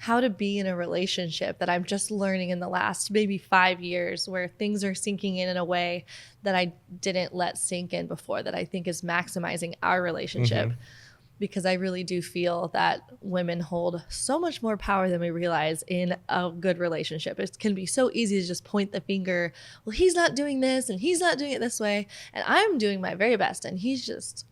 how to be in a relationship that I'm just learning in the last maybe 5 years, where things are sinking in a way that I didn't let sink in before, that I think is maximizing our relationship. Because I really do feel that women hold so much more power than we realize in a good relationship. It can be so easy to just point the finger, well, he's not doing this and he's not doing it this way, and I'm doing my very best and he's just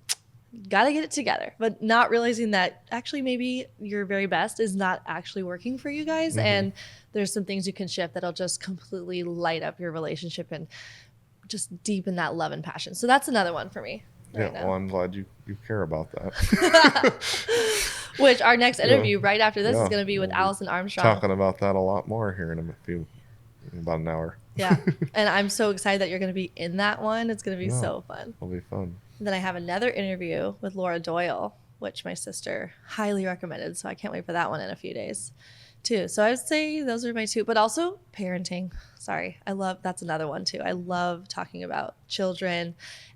got to get it together, but not realizing that actually maybe your very best is not actually working for you guys. And there's some things you can shift that'll just completely light up your relationship and just deepen that love and passion. So that's another one for me. Right now. Well, I'm glad you care about that. Which our next interview right after this is going to be with Allison Armstrong. Talking about that a lot more here in about an hour. Yeah. And I'm so excited that you're going to be in that one. It's going to be so fun. It'll be fun. Then I have another interview with Laura Doyle, which my sister highly recommended. So I can't wait for that one in a few days too. So I would say those are my two, but also parenting. Sorry. That's another one too. I love talking about children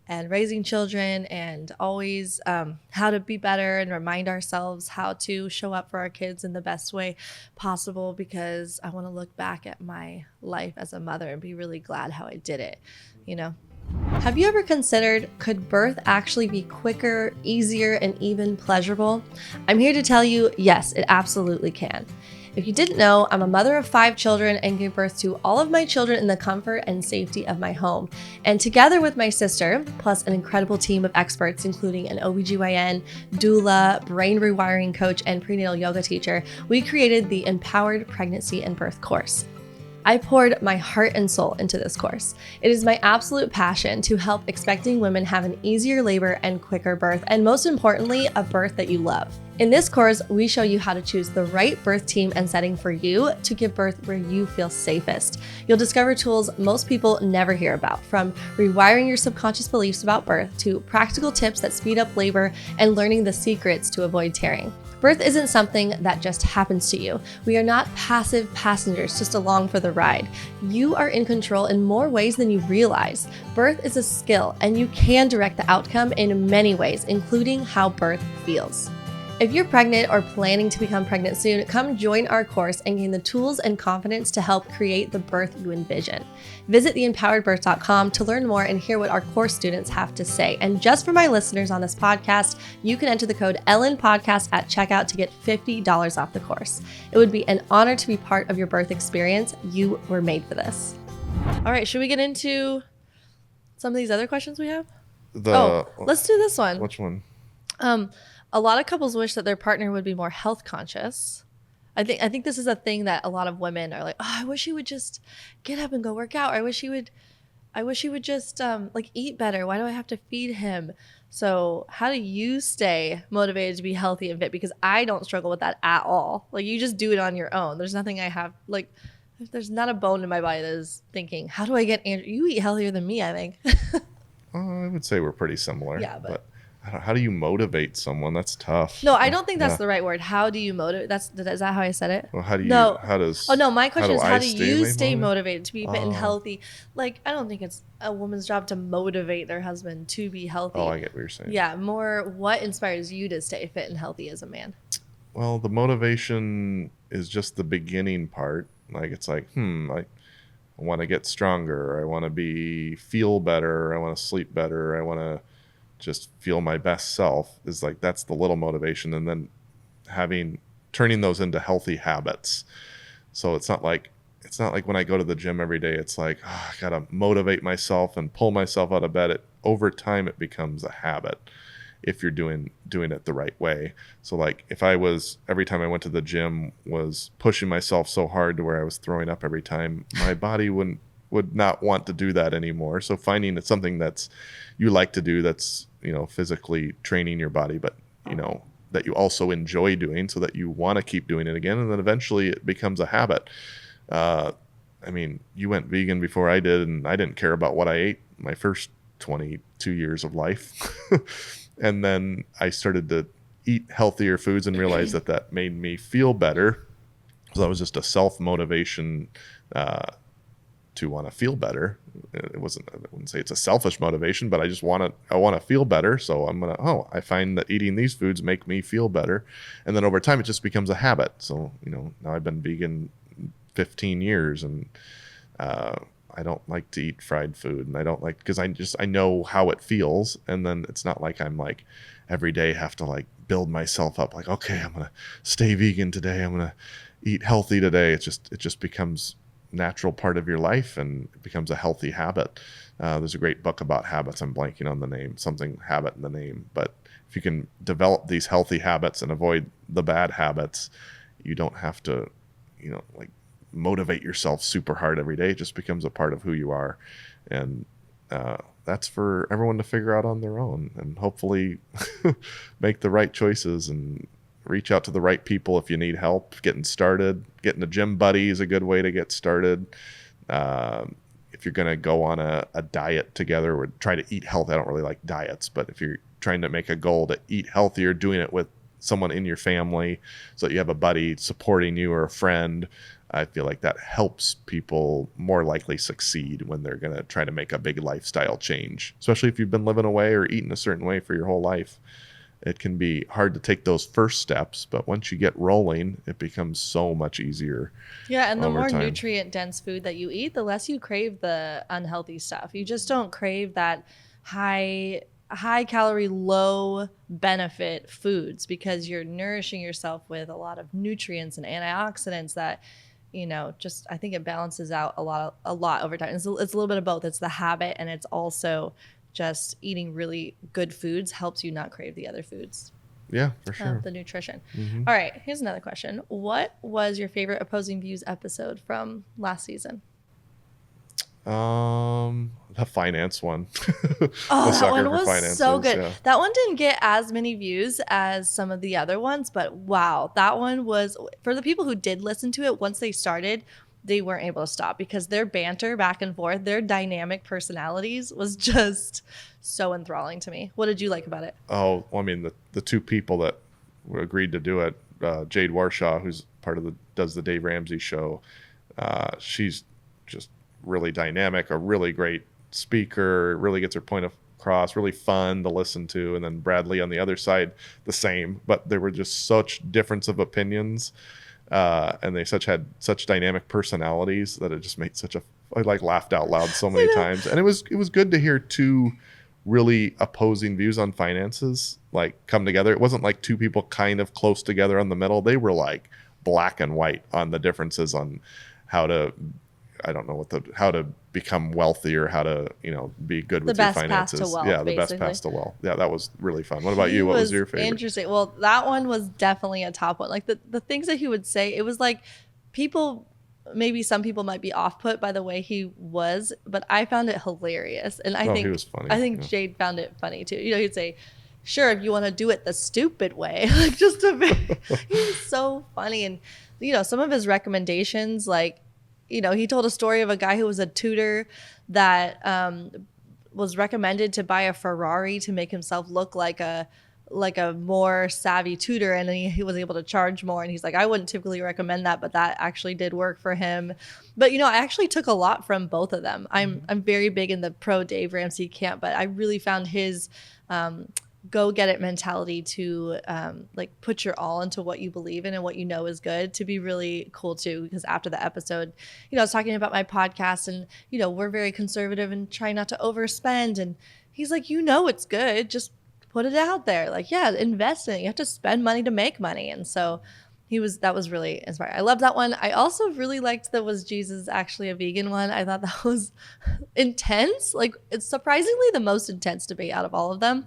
and raising children, and always how to be better and remind ourselves how to show up for our kids in the best way possible, because I want to look back at my life as a mother and be really glad how I did it, you know? Have you ever considered, could birth actually be quicker, easier, and even pleasurable? I'm here to tell you, yes, it absolutely can. If you didn't know, I'm a mother of 5 children and gave birth to all of my children in the comfort and safety of my home. And together with my sister, plus an incredible team of experts, including an OBGYN, doula, brain rewiring coach, and prenatal yoga teacher, we created the Empowered Pregnancy and Birth course. I poured my heart and soul into this course. It is my absolute passion to help expecting women have an easier labor and quicker birth, and most importantly, a birth that you love. In this course, we show you how to choose the right birth team and setting for you to give birth where you feel safest. You'll discover tools most people never hear about, from rewiring your subconscious beliefs about birth to practical tips that speed up labor and learning the secrets to avoid tearing. Birth isn't something that just happens to you. We are not passive passengers just along for the ride. You are in control in more ways than you realize. Birth is a skill, and you can direct the outcome in many ways, including how birth feels. If you're pregnant or planning to become pregnant soon, come join our course and gain the tools and confidence to help create the birth you envision. Visit theempoweredbirth.com to learn more and hear what our course students have to say. And just for my listeners on this podcast, you can enter the code EllenPodcast at checkout to get $50 off the course. It would be an honor to be part of your birth experience. You were made for this. All right, should we get into some of these other questions we have? Let's do this one. Which one? A lot of couples wish that their partner would be more health conscious. I think this is a thing that a lot of women are like, oh, I wish he would just get up and go work out. Or I wish he would just like eat better. Why do I have to feed him? So how do you stay motivated to be healthy and fit? Because I don't struggle with that at all. Like, you just do it on your own. There's nothing I have, like, there's not a bone in my body that is thinking, how do I get Andrew? You eat healthier than me, I think. I would say we're pretty similar. Yeah, but how do you motivate someone? That's tough. no, I don't think that's Yeah. the right word. How do you motivate? Is that how I said it? Well, how do you? No. How does? Oh no, my How question do is, I how do you stay motivated? motivated to be fit and Oh, healthy? Like, I don't think it's a woman's job to motivate their husband to be healthy. oh, I get what you're saying. Yeah, more what inspires you to stay fit and healthy as a man? Well, the motivation is just the beginning part. Like it's like, I want to get stronger. I want to feel better. I want to sleep better. I want to just feel my best self. Is like that's the little motivation, and then turning those into healthy habits. So it's not like when I go to the gym every day, it's like, I gotta motivate myself and pull myself out of bed. Over time it becomes a habit if you're doing it the right way. So like if I was every time I went to the gym was pushing myself so hard to where I was throwing up every time, my body would not want to do that anymore. So finding it's something that's you like to do, that's physically training your body, but that you also enjoy doing, so that you want to keep doing it again, and then eventually it becomes a habit. I mean, you went vegan before I did, and I didn't care about what I ate my first 22 years of life. And then I started to eat healthier foods and realized that made me feel better. So that was just a self-motivation to want to feel better. I wouldn't say it's a selfish motivation, but I want to feel better. So I find that eating these foods make me feel better. And then over time, it just becomes a habit. So, now I've been vegan 15 years, and I don't like to eat fried food, and I don't like, because I know how it feels. And then it's not like I'm like every day have to like build myself up like, okay, I'm gonna stay vegan today, I'm gonna eat healthy today. It just becomes natural part of your life, and it becomes a healthy habit. There's a great book about habits. I'm blanking on the name, something habit in the name, but if you can develop these healthy habits and avoid the bad habits, you don't have to like motivate yourself super hard every day. It just becomes a part of who you are. And that's for everyone to figure out on their own, and hopefully make the right choices and reach out to the right people if you need help getting started. Getting a gym buddy is a good way to get started. If you're going to go on a diet together or try to eat healthy, I don't really like diets, but if you're trying to make a goal to eat healthier, doing it with someone in your family so that you have a buddy supporting you or a friend, I feel like that helps people more likely succeed when they're going to try to make a big lifestyle change, especially if you've been living away or eating a certain way for your whole life. It can be hard to take those first steps, but once you get rolling, it becomes so much easier. Yeah, and the over more time. nutrient dense food that you eat, the less you crave the unhealthy stuff. You just don't crave that high calorie, low benefit foods, because you're nourishing yourself with a lot of nutrients and antioxidants that just, I think it balances out a lot over time. It's a little bit of both. It's the habit, and it's also just eating really good foods helps you not crave the other foods. Yeah, for sure. The nutrition. Mm-hmm. All right, here's another question. What was your favorite Opposing Views episode from last season? The finance one. Oh, The that one for was finances, so good. yeah. That one didn't get as many views as some of the other ones, but wow, that one was, for the people who did listen to it, once they started, they weren't able to stop, because their banter back and forth, their dynamic personalities was just so enthralling to me. What did you like about it? Oh, well, I mean, the two people that agreed to do it, Jade Warshaw, who's does the Dave Ramsey show. She's just really dynamic, a really great speaker, really gets her point across, really fun to listen to. And then Bradley on the other side, the same, but there were just such difference of opinions. And they had such dynamic personalities that it just made I like laughed out loud so many times. And it was good to hear two really opposing views on finances like come together. It wasn't like two people kind of close together on the middle. They were like black and white on the differences on how to, I don't know how to become wealthy, or how to, be good with your finances. The best path to wealth, yeah, the basically. best path to wealth. Yeah, that was really fun. What about you? What was your favorite? Interesting. Well, that one was definitely a top one. Like the things that he would say, it was like people maybe some people might be off put by the way he was, but I found it hilarious. And he was funny. I think Yeah. Jade found it funny too. He'd say, sure, if you want to do it the stupid way, like he was so funny. And, some of his recommendations, like, he told a story of a guy who was a tutor that was recommended to buy a Ferrari to make himself look like a more savvy tutor, and then he was able to charge more. And he's like, I wouldn't typically recommend that, but that actually did work for him. But I actually took a lot from both of them. I'm very big in the pro Dave Ramsey camp, but I really found his go get it mentality to like put your all into what you believe in and what is good to be really cool too. Because after the episode, I was talking about my podcast, and we're very conservative and trying not to overspend, and he's like, it's good, just put it out there. Like, yeah, invest in it. You have to spend money to make money. And so that was really inspiring. I love that one. I also really liked that was Jesus actually a vegan one. I thought that was intense. Like, it's surprisingly the most intense debate out of all of them.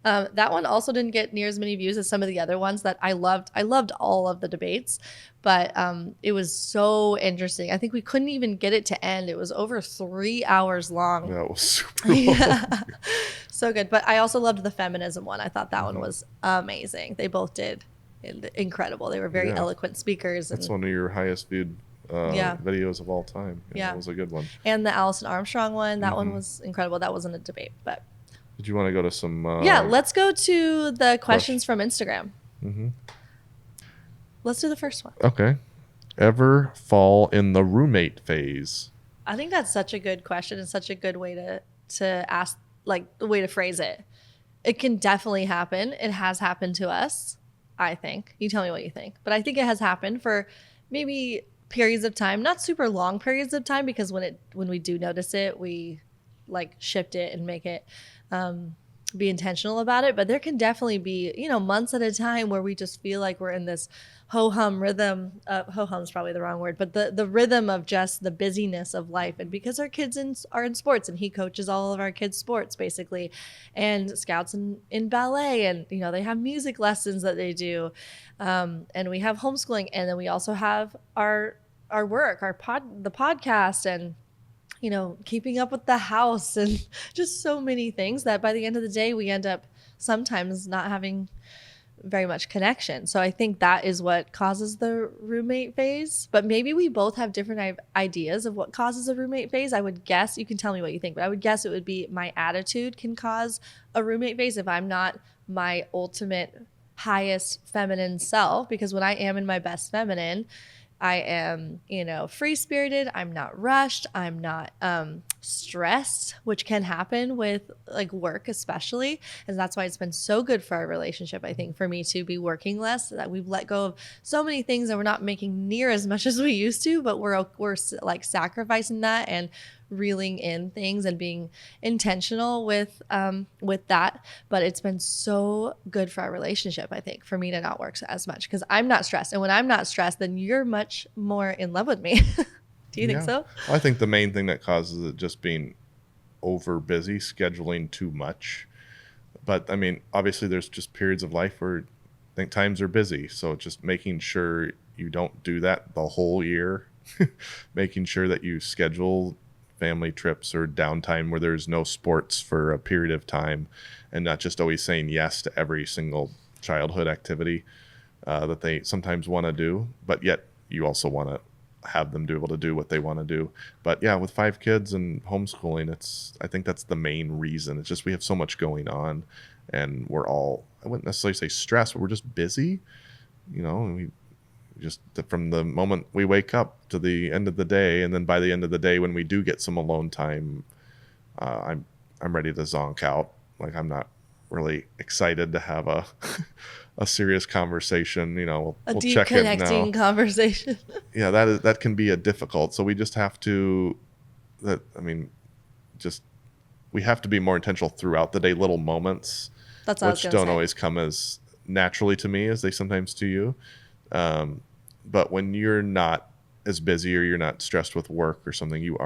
That one also didn't get near as many views as some of the other ones that I loved. I loved all of the debates, but it was so interesting. I think we couldn't even get it to end. It was over 3 hours long. That was super long. So good. But I also loved the feminism one. I thought that one was amazing. They both did incredible. They were very eloquent speakers. That's one of your highest viewed videos of all time. That was a good one. And the Allison Armstrong one, that one was incredible. That wasn't a debate, but... Did you want to go to some... let's go to the questions from Instagram. Mm-hmm. Let's do the first one. Okay. Ever fall in the roommate phase? I think that's such a good question and such a good way to ask, like, the way to phrase it. It can definitely happen. It has happened to us, I think. You tell me what you think. But I think it has happened for maybe periods of time, not super long periods of time, because when we do notice it, we like shift it and make it be intentional about it. But there can definitely be, months at a time where we just feel like we're in this ho-hum rhythm. Ho-hum is probably the wrong word, but the rhythm of just the busyness of life. And because our kids are in sports, and he coaches all of our kids' sports basically, and scouts in ballet, and they have music lessons that they do, and we have homeschooling, and then we also have our work, the podcast, and keeping up with the house, and just so many things that by the end of the day, we end up sometimes not having very much connection. So I think that is what causes the roommate phase. But maybe we both have different ideas of what causes a roommate phase. I would guess, you can tell me what you think, but I would guess it would be my attitude can cause a roommate phase if I'm not my ultimate highest feminine self. Because when I am in my best feminine, I am, free-spirited. I'm not rushed. I'm not stressed, which can happen with like work especially. And that's why it's been so good for our relationship, I think, for me to be working less, that we've let go of so many things and we're not making near as much as we used to, but we're like sacrificing that and reeling in things and being intentional with that. But it's been so good for our relationship, I think, for me to not work as much because I'm not stressed. And when I'm not stressed, then you're much more in love with me. Do you think so? I think the main thing that causes it just being over busy, scheduling too much. But I mean, obviously there's just periods of life where I think times are busy. So just making sure you don't do that the whole year, making sure that you schedule family trips or downtime where there's no sports for a period of time, and not just always saying yes to every single childhood activity that they sometimes want to do, but yet you also want to have them be able to do what they want to do. But yeah, with 5 kids and homeschooling, I think that's the main reason. It's just we have so much going on, and we're all, I wouldn't necessarily say stressed, but we're just busy, and we just from the moment we wake up to the end of the day, and then by the end of the day when we do get some alone time, I'm ready to zonk out. Like, I'm not really excited to have a serious conversation. We'll deep check in now. Connecting conversation. Yeah, that can be a difficult. So we just have to we have to be more intentional throughout the day, little moments, That's what which don't always come as naturally to me as they sometimes to you. But when you're not as busy or you're not stressed with work or something,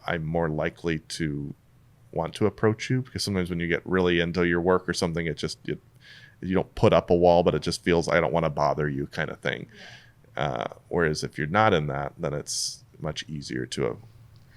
I'm more likely to want to approach you, because sometimes when you get really into your work or something, it just, you don't put up a wall, but it just feels, I don't want to bother you kind of thing. Whereas if you're not in that, then it's much easier to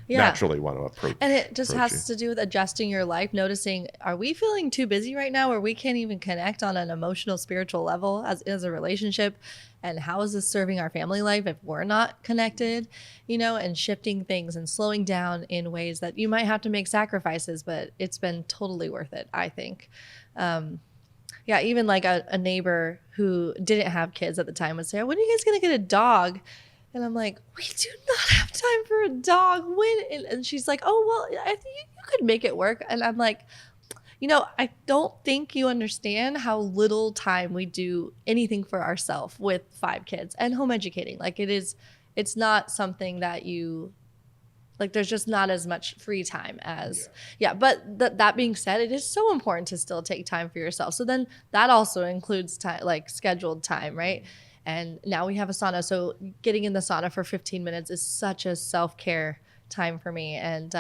Yeah. naturally want to approach. And it just approach has you. to do with adjusting your life, noticing, are we feeling too busy right now where we can't even connect on an emotional, spiritual level as a relationship? And how is this serving our family life if we're not connected, and shifting things and slowing down in ways that you might have to make sacrifices, but it's been totally worth it, I think. Yeah, even like a neighbor who didn't have kids at the time would say, when are you guys going to get a dog? And I'm like, we do not have time for a dog. When? And she's like, oh, well, I think you could make it work. And I'm like, I don't think you understand how little time we do anything for ourselves with 5 kids and home educating. Like it's not something that there's just not as much free time as, But that being said, it is so important to still take time for yourself. So then that also includes time, like scheduled time, right? And now we have a sauna. So getting in the sauna for 15 minutes is such a self-care time for me. And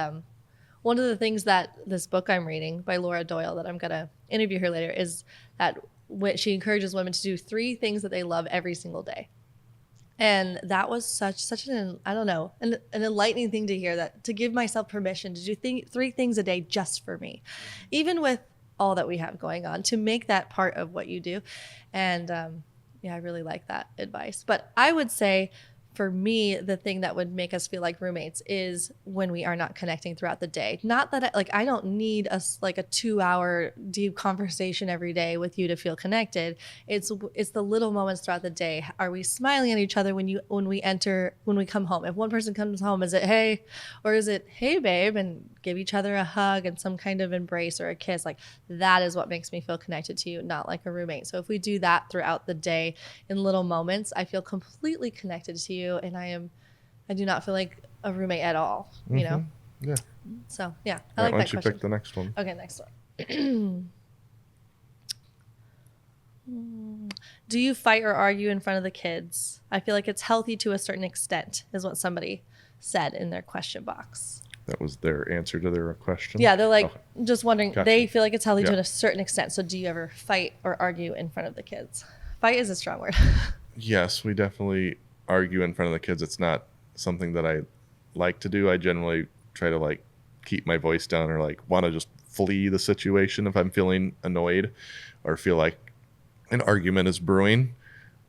one of the things that this book I'm reading by Laura Doyle that I'm going to interview her later is that she encourages women to do 3 things that they love every single day. And that was such an enlightening thing to hear, that to give myself permission to do 3 things a day just for me, even with all that we have going on, to make that part of what you do. And I really like that advice. But I would say, for me, the thing that would make us feel like roommates is when we are not connecting throughout the day. Not that I don't need a 2-hour deep conversation every day with you to feel connected. It's the little moments throughout the day. Are we smiling at each other when we come home? If one person comes home, is it hey, or is it hey babe, and give each other a hug and some kind of embrace or a kiss? Like, that is what makes me feel connected to you, not like a roommate. So if we do that throughout the day in little moments, I feel completely connected to you. And I do not feel like a roommate at all, Yeah. So yeah, Why like don't that you question. pick the next one? Okay, next one. Do you fight or argue in front of the kids? I feel like it's healthy to a certain extent, is what somebody said in their question box. That was their answer to their question? Yeah, they're like, just wondering, Gotcha. They feel like it's healthy to a certain extent. So do you ever fight or argue in front of the kids? Fight is a strong word. Yes, we definitely argue in front of the kids. It's not something that I like to do. I generally try to keep my voice down, or want to just flee the situation if I'm feeling annoyed or feel like an argument is brewing,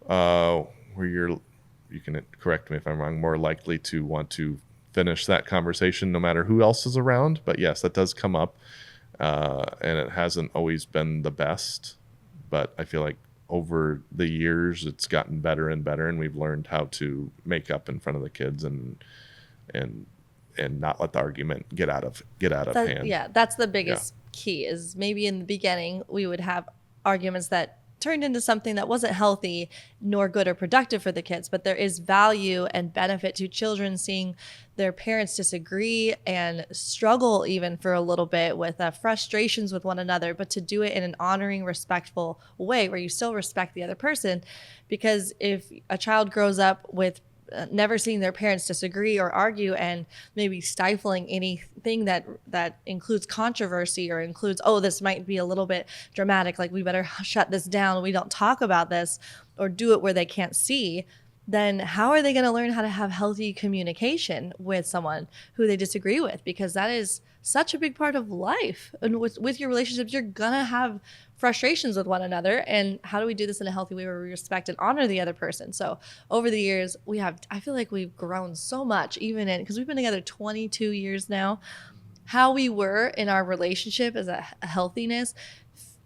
where you can correct me if I'm wrong, more likely to want to finish that conversation no matter who else is around. But yes, that does come up, and it hasn't always been the best, but I feel like over the years it's gotten better and better, and we've learned how to make up in front of the kids and not let the argument get out of hand. Yeah, that's the biggest key, is maybe in the beginning we would have arguments that turned into something that wasn't healthy nor good or productive for the kids. But there is value and benefit to children seeing their parents disagree and struggle even for a little bit with frustrations with one another, but to do it in an honoring, respectful way where you still respect the other person. Because if a child grows up with never seeing their parents disagree or argue, and maybe stifling anything that includes controversy or includes, oh, this might be a little bit dramatic, like we better shut this down, we don't talk about this, or do it where they can't see, then how are they going to learn how to have healthy communication with someone who they disagree with? Because that is such a big part of life. And with your relationships, you're going to have frustrations with one another. And how do we do this in a healthy way where we respect and honor the other person? So over the years, I feel like we've grown so much, because we've been together 22 years now. How we were in our relationship as a healthiness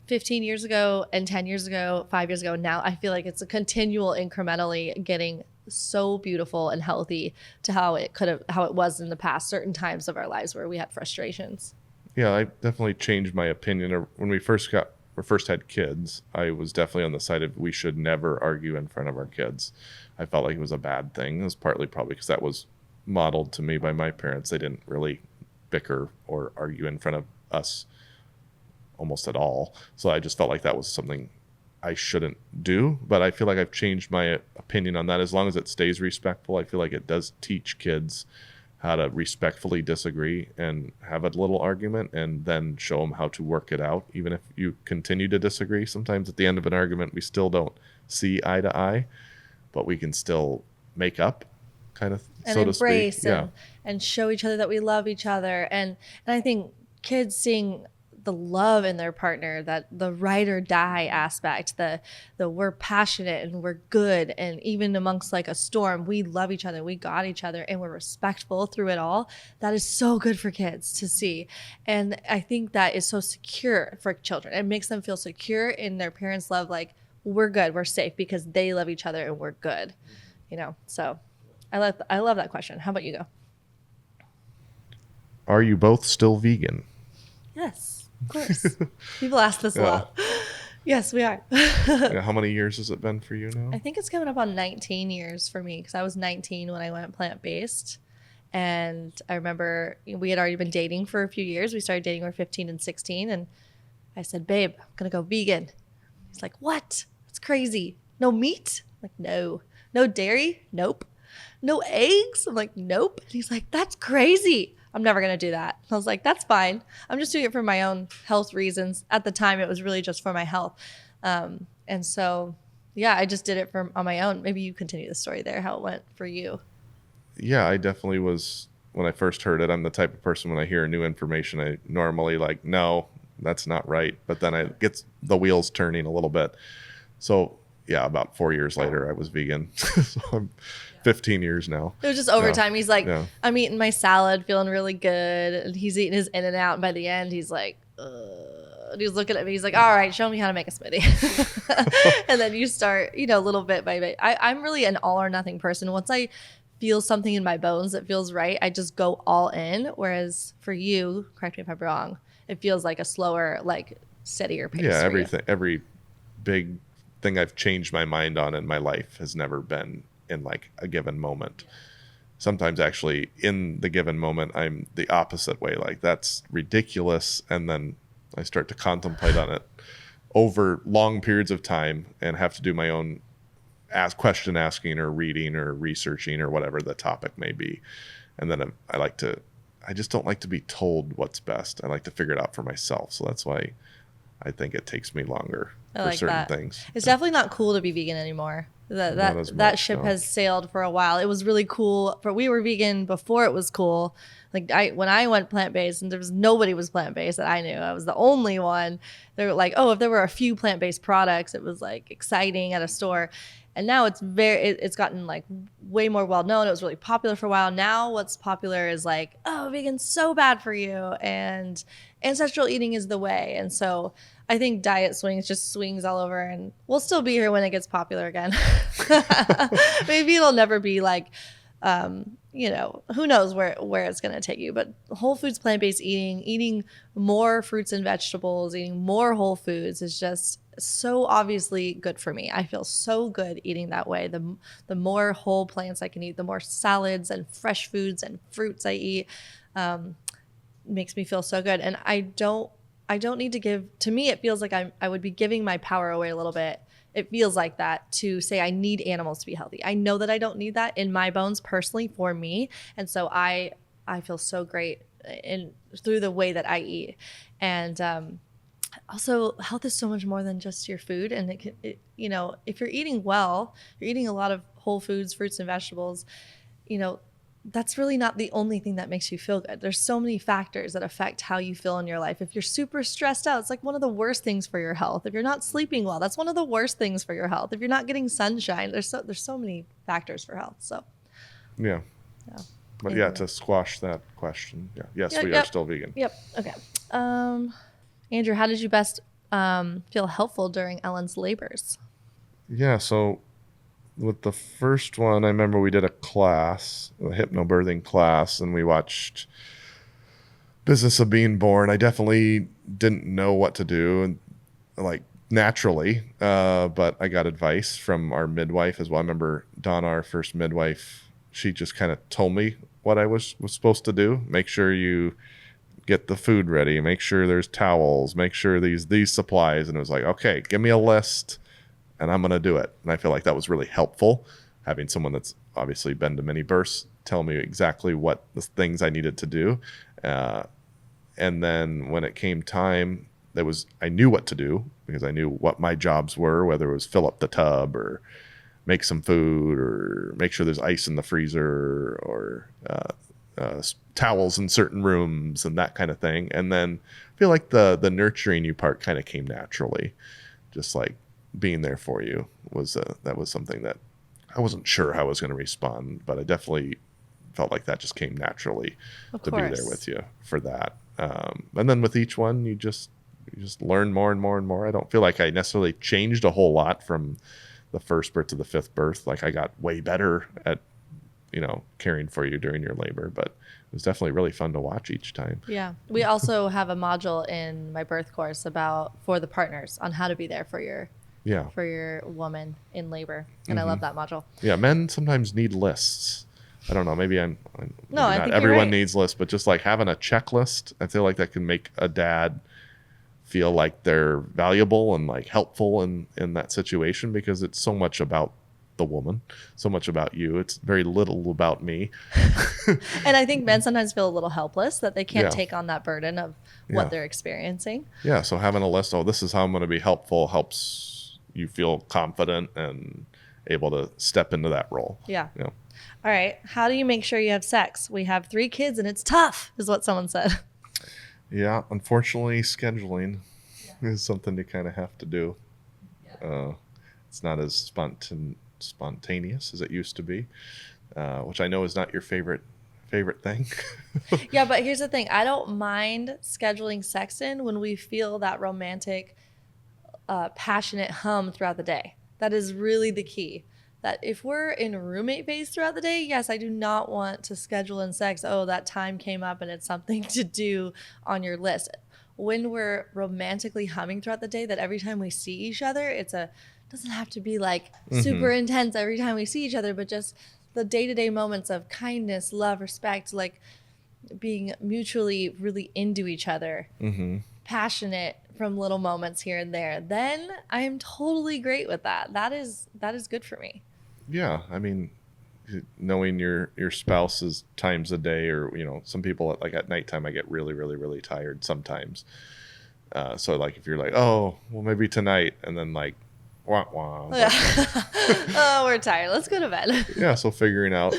15 years ago and 10 years ago, 5 years ago, now I feel like it's a continual incrementally getting so beautiful and healthy to how it was in the past, certain times of our lives where we had frustrations. Yeah, I definitely changed my opinion. When we first had kids, I was definitely on the side of we should never argue in front of our kids. I felt like it was a bad thing. It was partly probably because that was modeled to me by my parents. They didn't really bicker or argue in front of us almost at all. So I just felt like that was something I shouldn't do. But I feel like I've changed my opinion on that. As long as it stays respectful, I feel like it does teach kids how to respectfully disagree and have a little argument, and then show them how to work it out. Even if you continue to disagree, sometimes at the end of an argument we still don't see eye to eye. but we can still make up, kind of, And so to speak. embrace Yeah. and show each other that we love each other. And I think kids seeing the love in their partner, that the ride or die aspect, the we're passionate and we're good, and even amongst like a storm, we love each other, we got each other, and we're respectful through it all. That is so good for kids to see. And I think that is so secure for children. It makes them feel secure in their parents' love, like we're good, we're safe because they love each other and we're good. So I love that question. How about you go? Are you both still vegan? Yes, of course. People ask this a Yeah. lot. Yes, we are. Yeah. How many years has it been for you now? I think it's coming up on 19 years for me because I was 19 when I went plant-based. And I remember we had already been dating for a few years. We started dating when we were 15 and 16. And I said, babe, I'm going to go vegan. He's like, what? That's crazy. No meat? I'm like, no. No dairy? Nope. No eggs? I'm like, nope. And he's like, that's crazy. I'm never going to do that. I was like, that's fine. I'm just doing it for my own health reasons. At the time, it was really just for my health. And so, yeah, I just did it on my own. Maybe you continue the story there, how it went for you. Yeah, I definitely was. When I first heard it, I'm the type of person, when I hear new information, I normally like, no, that's not right. But then I get the wheels turning a little bit. So yeah, about 4 years later, I was vegan. So I'm 15 years now. It was just over Yeah. time. He's like, Yeah. I'm eating my salad, feeling really good. And he's eating his In-N-Out. And by the end, he's like, and he's looking at me. He's like, all right, show me how to make a smoothie. And then you start, little bit by bit. I'm really an all or nothing person. Once I feel something in my bones that feels right, I just go all in. Whereas for you, correct me if I'm wrong, it feels like a slower, like steadier pace. Yeah, for you. every big thing I've changed my mind on in my life has never been in like a given moment. Sometimes actually in the given moment, I'm the opposite way. Like, that's ridiculous. And then I start to contemplate on it over long periods of time and have to do my own question asking or reading or researching or whatever the topic may be. And then I just don't like to be told what's best. I like to figure it out for myself. So that's why I think it takes me longer I for like certain that. things. It's definitely not cool to be vegan anymore. Not as That much, ship no. has sailed for a while. It was really cool. We were vegan before it was cool. Like when I went plant-based, and nobody was plant-based that I knew. I was the only one. They were like, oh, if there were a few plant-based products, it was like exciting at a store. And now it's gotten like way more well known. It was really popular for a while. Now what's popular is like, oh, vegan's so bad for you, and ancestral eating is the way. And so I think diet swings all over, and we'll still be here when it gets popular again. Maybe it'll never be like, who knows where it's going to take you. But whole foods, plant-based eating more fruits and vegetables, eating more whole foods is just so obviously good for me. I feel so good eating that way. The more whole plants I can eat, the more salads and fresh foods and fruits I eat, makes me feel so good. And I don't need to give. To me, it feels like I would be giving my power away a little bit. It feels like that to say I need animals to be healthy. I know that I don't need that in my bones personally for me, and so I feel so great through the way that I eat. And also, health is so much more than just your food. And if you're eating well, you're eating a lot of whole foods, fruits and vegetables. That's really not the only thing that makes you feel good. There's so many factors that affect how you feel in your life. If you're super stressed out, it's like one of the worst things for your health. If you're not sleeping well, that's one of the worst things for your health. If you're not getting sunshine, there's so many factors for health. So Yeah. yeah. But yeah, to squash that question, yes, we are still vegan. Yep. Okay. Andrew, how did you best feel helpful during Ellen's labors? Yeah, so with the first one, I remember we did a hypnobirthing class, and we watched Business of Being Born. I definitely didn't know what to do, and like naturally, but I got advice from our midwife as well. I remember Donna, our first midwife, she just kind of told me what I was supposed to do. Make sure you get the food ready, make sure there's towels, make sure these supplies. And it was like, okay, give me a list and I'm going to do it. And I feel like that was really helpful, having someone that's obviously been to many births tell me exactly what the things I needed to do. And then when it came time, I knew what to do because I knew what my jobs were, whether it was fill up the tub or make some food or make sure there's ice in the freezer or towels in certain rooms and that kind of thing. And then I feel like the nurturing you part kind of came naturally, just like being there for you was that was something that I wasn't sure how I was going to respond, but I definitely felt like that just came naturally to be there with you for that. And then with each one, you just learn more and more and more. I don't feel like I necessarily changed a whole lot from the first birth to the fifth birth. Like I got way better at, caring for you during your labor, but it was definitely really fun to watch each time. Yeah. We also have a module in my birth course for the partners on how to be there for your woman in labor. And I love that module. Yeah. Men sometimes need lists. I don't know. Maybe I not think everyone needs lists, but just like having a checklist, I feel like that can make a dad feel like they're valuable and like helpful in that situation, because it's so much about the woman, so much about you. It's very little about me. And I think men sometimes feel a little helpless that they can't take on that burden of what they're experiencing. Yeah. So having a list, this is how I'm going to be helpful, helps you feel confident and able to step into that role. Yeah. All right. How do you make sure you have sex? We have 3 kids and it's tough, is what someone said. Yeah. Unfortunately, scheduling is something you kind of have to do. It's not as spontaneous as it used to be, which I know is not your favorite thing. Yeah, but here's the thing. I don't mind scheduling sex in when we feel that romantic, passionate hum throughout the day. That is really the key. That if we're in roommate phase throughout the day, yes, I do not want to schedule in sex. Oh, that time came up and it's something to do on your list. When we're romantically humming throughout the day, that every time we see each other, doesn't have to be like super intense every time we see each other, but just the day-to-day moments of kindness, love, respect, like being mutually really into each other, passionate from little moments here and there, then I am totally great with that. That is good for me. Yeah. I mean, knowing your spouse's times a day, or, some people like at nighttime, I get really, really, really tired sometimes. So like if you're like, oh, well, maybe tonight, and then like, wah, wah. Oh, we're tired. Let's go to bed. Yeah. So figuring out,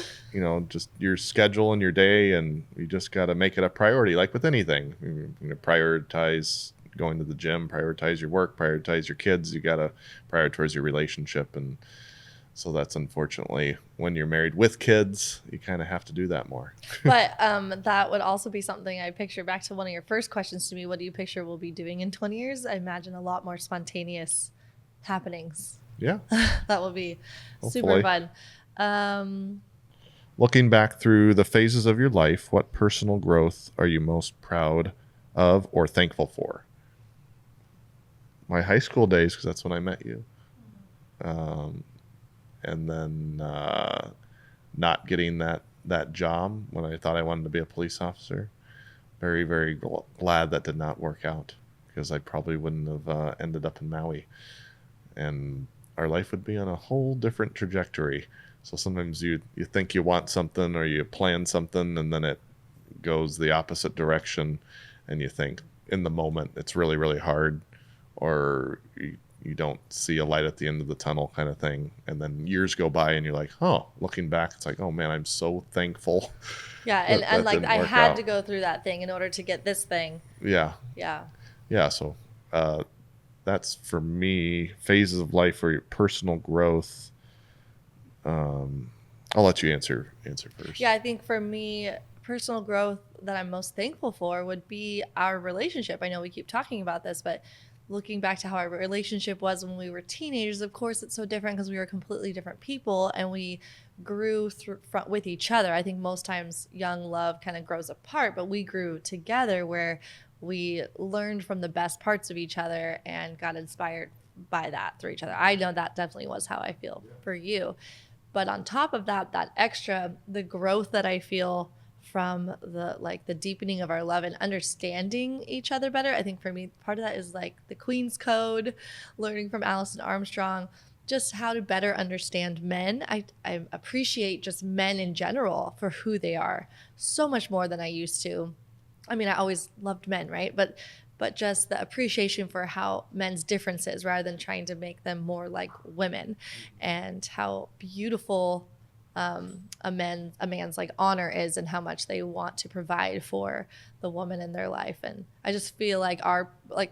just your schedule and your day, and you just got to make it a priority. Like with anything, you prioritize going to the gym, prioritize your work, prioritize your kids. You got to prioritize your relationship. And so that's unfortunately when you're married with kids, you kind of have to do that more. But that would also be something I picture back to one of your first questions to me. What do you picture we'll be doing in 20 years? I imagine a lot more spontaneous happenings. Yeah. That will be Hopefully. super fun. Looking back through the phases of your life, what personal growth are you most proud of or thankful for? My high school days, because that's when I met you. And then not getting that job when I thought I wanted to be a police officer. Very, very glad that did not work out, because I probably wouldn't have ended up in Maui. And our life would be on a whole different trajectory. So sometimes you think you want something or you plan something, and then it goes the opposite direction, and you think in the moment it's really, really hard, or you don't see a light at the end of the tunnel kind of thing. And then years go by and you're like, looking back, it's like, oh man, I'm so thankful. Yeah. And like I had to go through that thing in order to get this thing. Yeah. Yeah. Yeah. So that's for me, phases of life or your personal growth. I'll let you answer first. Yeah. I think for me, personal growth that I'm most thankful for would be our relationship. I know we keep talking about this, but looking back to how our relationship was when we were teenagers, of course, it's so different because we were completely different people and we grew with each other. I think most times young love kind of grows apart, but we grew together where we learned from the best parts of each other and got inspired by that through each other. I know that definitely was how I feel for you. But on top of that extra, the growth that I feel from the deepening of our love and understanding each other better. I think for me, part of that is like the Queen's Code, learning from Alison Armstrong, just how to better understand men. I appreciate just men in general for who they are so much more than I used to. I mean, I always loved men, right? But but just the appreciation for how men's differences rather than trying to make them more like women, and how beautiful a man's like honor is, and how much they want to provide for the woman in their life. And I just feel like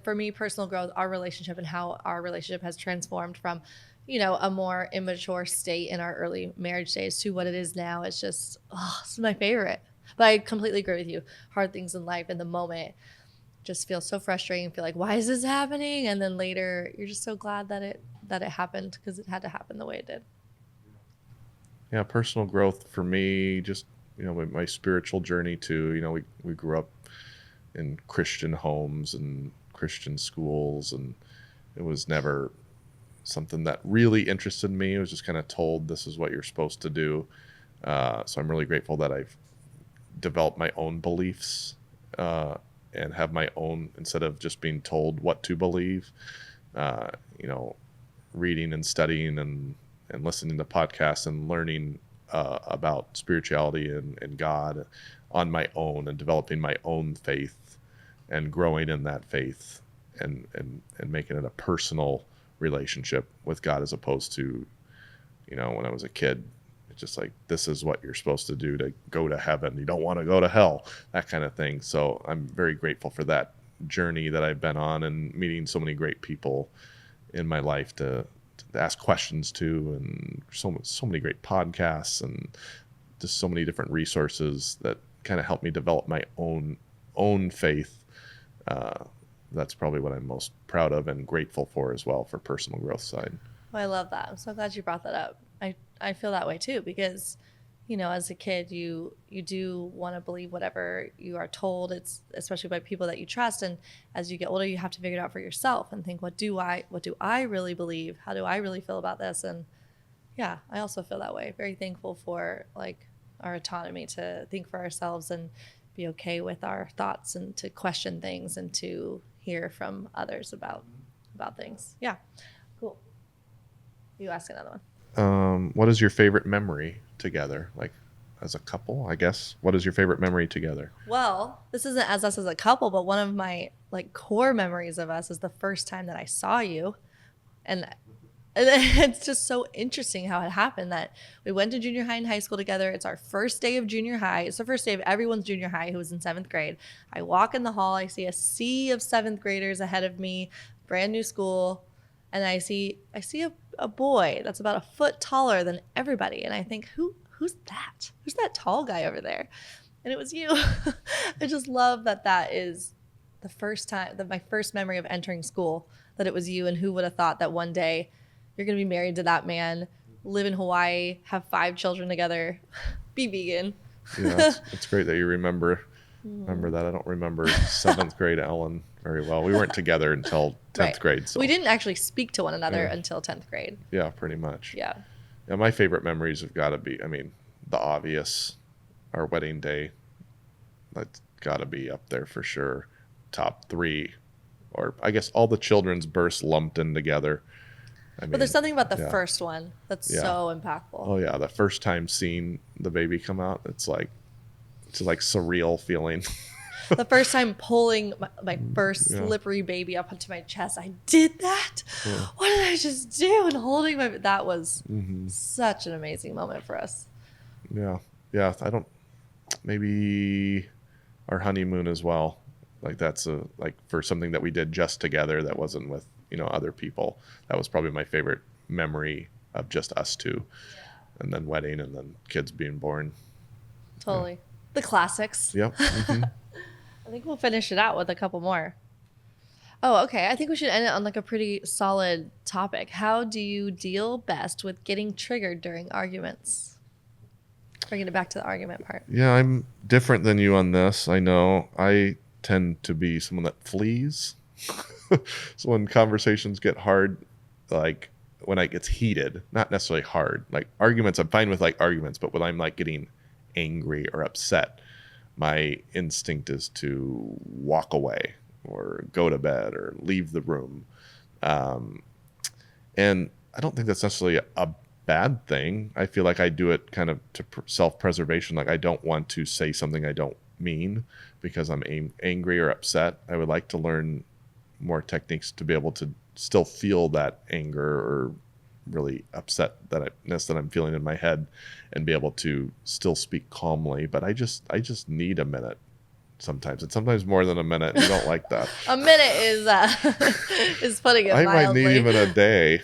for me, personal growth, our relationship and how our relationship has transformed from, a more immature state in our early marriage days to what it is now. It's just, this is my favorite. But I completely agree with you. Hard things in life in the moment just feel so frustrating. Feel like, why is this happening? And then later you're just so glad that it happened, because it had to happen the way it did. Yeah, personal growth for me, just my spiritual journey too. We grew up in Christian homes and Christian schools, and it was never something that really interested me. It was just kind of told, this is what you're supposed to do. So I'm really grateful that I've developed my own beliefs and have my own, instead of just being told what to believe. Reading and studying and listening to podcasts and learning about spirituality and God on my own, and developing my own faith and growing in that faith, and making it a personal relationship with God, as opposed to, when I was a kid, it's just like, this is what you're supposed to do to go to heaven. You don't want to go to hell, that kind of thing. So I'm very grateful for that journey that I've been on, and meeting so many great people in my life to ask questions to, and so many great podcasts, and just so many different resources that kind of help me develop my own faith. That's probably what I'm most proud of and grateful for as well, for personal growth side. Oh, I love that. I'm so glad you brought that up. I feel that way too, because as a kid, you do want to believe whatever you are told. It's especially by people that you trust. And as you get older, you have to figure it out for yourself and think, what do I really believe? How do I really feel about this? And yeah, I also feel that way. Very thankful for like our autonomy to think for ourselves and be okay with our thoughts, and to question things, and to hear from others about things. Yeah, cool. You ask another one. What is your favorite memory together? Like, as a couple, I guess. What is your favorite memory together? Well, this isn't as us as a couple, but one of my like core memories of us is the first time that I saw you. And it's just so interesting how it happened that we went to junior high and high school together. It's our first day of junior high. It's the first day of everyone's junior high who was in 7th grade. I walk in the hall. I see a sea of 7th graders ahead of me, brand new school. And I see a boy that's about a foot taller than everybody. And I think, who's that? Who's that tall guy over there? And it was you. I just love that is the first time, my first memory of entering school, that it was you. And who would have thought that one day you're going to be married to that man, live in Hawaii, have 5 children together, be vegan. Yeah, it's great that you remember that. I don't remember 7th grade Ellen very well. We weren't together until 10th Right. grade. So we didn't actually speak to one another until 10th grade. Yeah, pretty much. Yeah. Yeah, my favorite memories have got to be, the obvious, our wedding day. That's got to be up there for sure. Top 3. Or I guess all the children's births lumped in together. But there's something about the first one that's so impactful. Oh yeah, the first time seeing the baby come out, it's like surreal feeling. The first time pulling my first slippery baby up onto my chest, I did that. Yeah. What did I just do? And holding that was such an amazing moment for us. Yeah. Maybe our honeymoon as well. Like that's for something that we did just together, that wasn't with, other people. That was probably my favorite memory of just us two. Yeah. And then wedding, and then kids being born. Totally. Yeah. The classics. Yep. Mm-hmm. I think we'll finish it out with a couple more. Oh, okay. I think we should end it on like a pretty solid topic. How do you deal best with getting triggered during arguments? Bringing it back to the argument part. Yeah, I'm different than you on this. I know. I tend to be someone that flees. So when conversations get hard, like when it gets heated, not necessarily hard, like arguments, I'm fine with like arguments, but when I'm like getting angry or upset, my instinct is to walk away or go to bed or leave the room. And I don't think that's necessarily a bad thing. I feel like I do it kind of to self-preservation. Like I don't want to say something I don't mean because I'm angry or upset. I would like to learn more techniques to be able to still feel that anger or really upsetness that I'm feeling in my head and be able to still speak calmly. But I just need a minute sometimes, and sometimes more than a minute. You don't like that. A minute is is putting it I might mildly. need even a day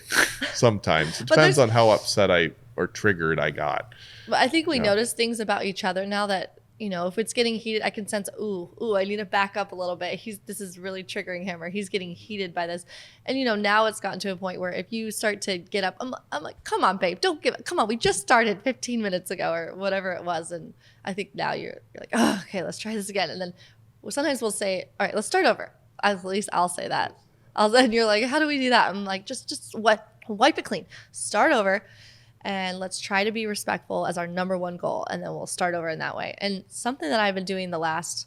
sometimes. It depends on how upset or triggered I got. But I think we notice things about each other now that, if it's getting heated, I can sense, ooh, I need to back up a little bit. This is really triggering him, or he's getting heated by this. And, now it's gotten to a point where if you start to get up, I'm like, come on, babe, don't give it. Come on. We just started 15 minutes ago or whatever it was. And I think now you're like, oh, okay, let's try this again. And then sometimes we'll say, all right, let's start over. At least I'll say that. And you're like, how do we do that? I'm like, just wipe it clean. Start over. And let's try to be respectful as our number one goal. And then we'll start over in that way. And something that I've been doing the last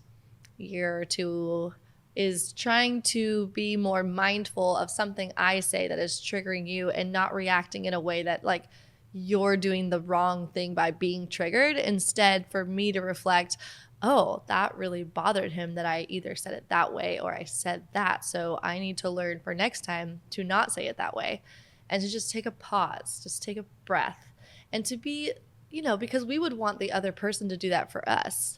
year or two is trying to be more mindful of something I say that is triggering you and not reacting in a way that like you're doing the wrong thing by being triggered. Instead, for me to reflect, oh, that really bothered him that I either said it that way or I said that. So I need to learn for next time to not say it that way. And to just take a pause, just take a breath, and to be, because we would want the other person to do that for us.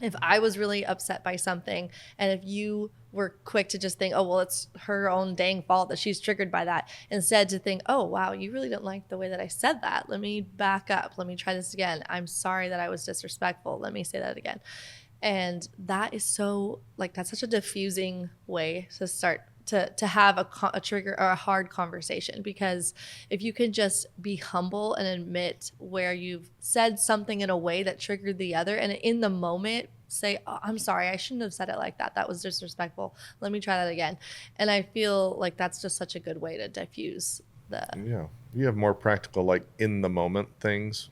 If I was really upset by something, and if you were quick to just think, oh, well, it's her own dang fault that she's triggered by that, instead to think, oh, wow, you really don't like the way that I said that. Let me back up. Let me try this again. I'm sorry that I was disrespectful. Let me say that again. And that is that's such a diffusing way to start to have a trigger or a hard conversation, because if you can just be humble and admit where you've said something in a way that triggered the other, and in the moment say, oh, I'm sorry, I shouldn't have said it like that. That was disrespectful. Let me try that again. And I feel like that's just such a good way to diffuse the... Yeah. You have more practical, like in the moment things,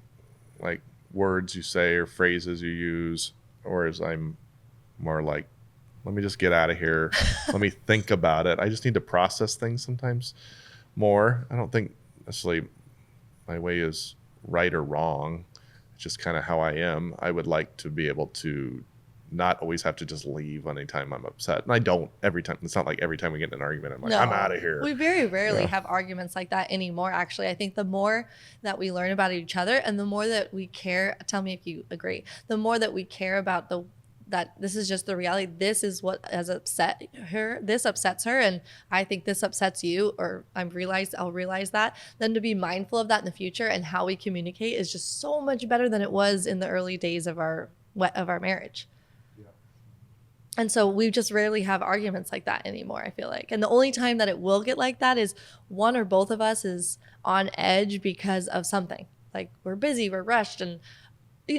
like words you say or phrases you use, or as I'm more like, let me just get out of here. Let me think about it. I just need to process things sometimes more. I don't think necessarily my way is right or wrong. It's just kind of how I am. I would like to be able to not always have to just leave anytime I'm upset. And I don't every time. It's not like every time we get in an argument, I'm like, I'm out of here. We very rarely have arguments like that anymore, actually. I think the more that we learn about each other and the more that we care, tell me if you agree, the more that we care about that this is just the reality. This is what has upset her. This upsets her. And I think this upsets you, or I'll realize that. Then to be mindful of that in the future and how we communicate is just so much better than it was in the early days of our marriage. Yeah. And so we just rarely have arguments like that anymore, I feel like. And the only time that it will get like that is one or both of us is on edge because of something. Like we're busy, we're rushed, and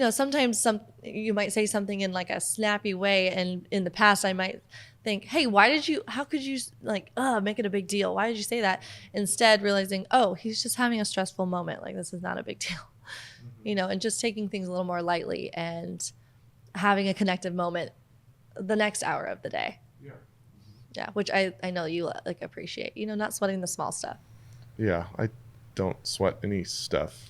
sometimes you might say something in like a snappy way, and in the past I might think, hey, how could you make it a big deal? Why did you say that? Instead realizing, oh, he's just having a stressful moment. Like this is not a big deal, and just taking things a little more lightly and having a connective moment the next hour of the day. Yeah. Yeah. Which I know you appreciate, not sweating the small stuff. Yeah. I don't sweat any stuff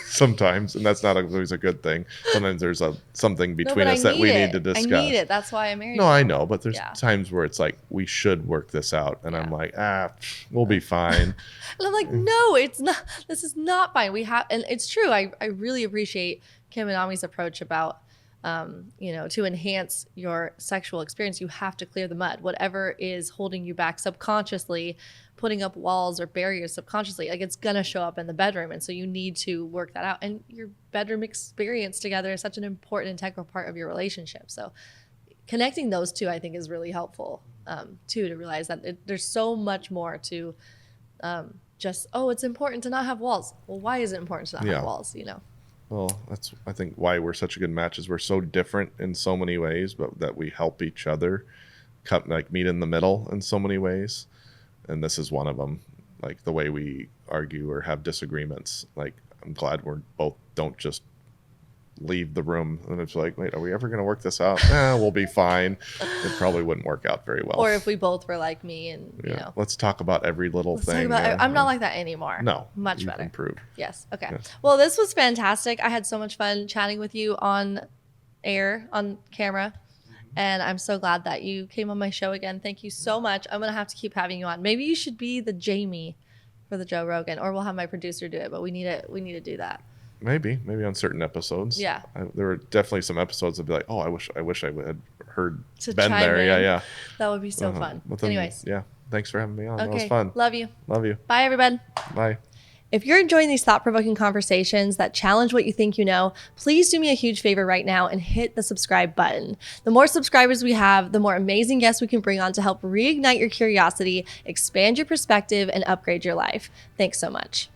sometimes, and that's not always a good thing. Sometimes there's something between us that we need to discuss. I need it. That's why I married you. I know, but there's times where it's like we should work this out, and I'm like, we'll be fine. And I'm like, no, it's not. This is not fine. We have, and it's true. I really appreciate Kim and Ami's approach about to enhance your sexual experience, you have to clear the mud. Whatever is holding you back subconsciously, putting up walls or barriers subconsciously, it's gonna show up in the bedroom. And so you need to work that out. And your bedroom experience together is such an important, integral part of your relationship. So connecting those two, I think, is really helpful too, to realize that there's so much more to it's important to not have walls. Well, why is it important to not have walls, Well, that's, I think, why we're such a good match is we're so different in so many ways, but that we help each other meet in the middle in so many ways. And this is one of them, like the way we argue or have disagreements. Like, I'm glad we're both don't just leave the room and it's like, wait, are we ever going to work this out? We'll be fine. It probably wouldn't work out very well. Or if we both were like me and, let's talk about every little thing. I'm not like that anymore. No. Much better. Improved. Yes. Okay. Yes. Well, this was fantastic. I had so much fun chatting with you on air on camera. And I'm so glad that you came on my show again. Thank you so much. I'm going to have to keep having you on. Maybe you should be the Jamie for the Joe Rogan, or we'll have my producer do it, but we need to do that. Maybe on certain episodes. Yeah. There were definitely some episodes that'd be like, oh, I wish I had heard To Ben chime there. in. Yeah. That would be so fun. But then, Anyways. yeah. Thanks for having me on. Okay. That was fun. Love you. Love you. Bye, everybody. Bye. If you're enjoying these thought-provoking conversations that challenge what you think you know, please do me a huge favor right now and hit the subscribe button. The more subscribers we have, the more amazing guests we can bring on to help reignite your curiosity, expand your perspective, and upgrade your life. Thanks so much.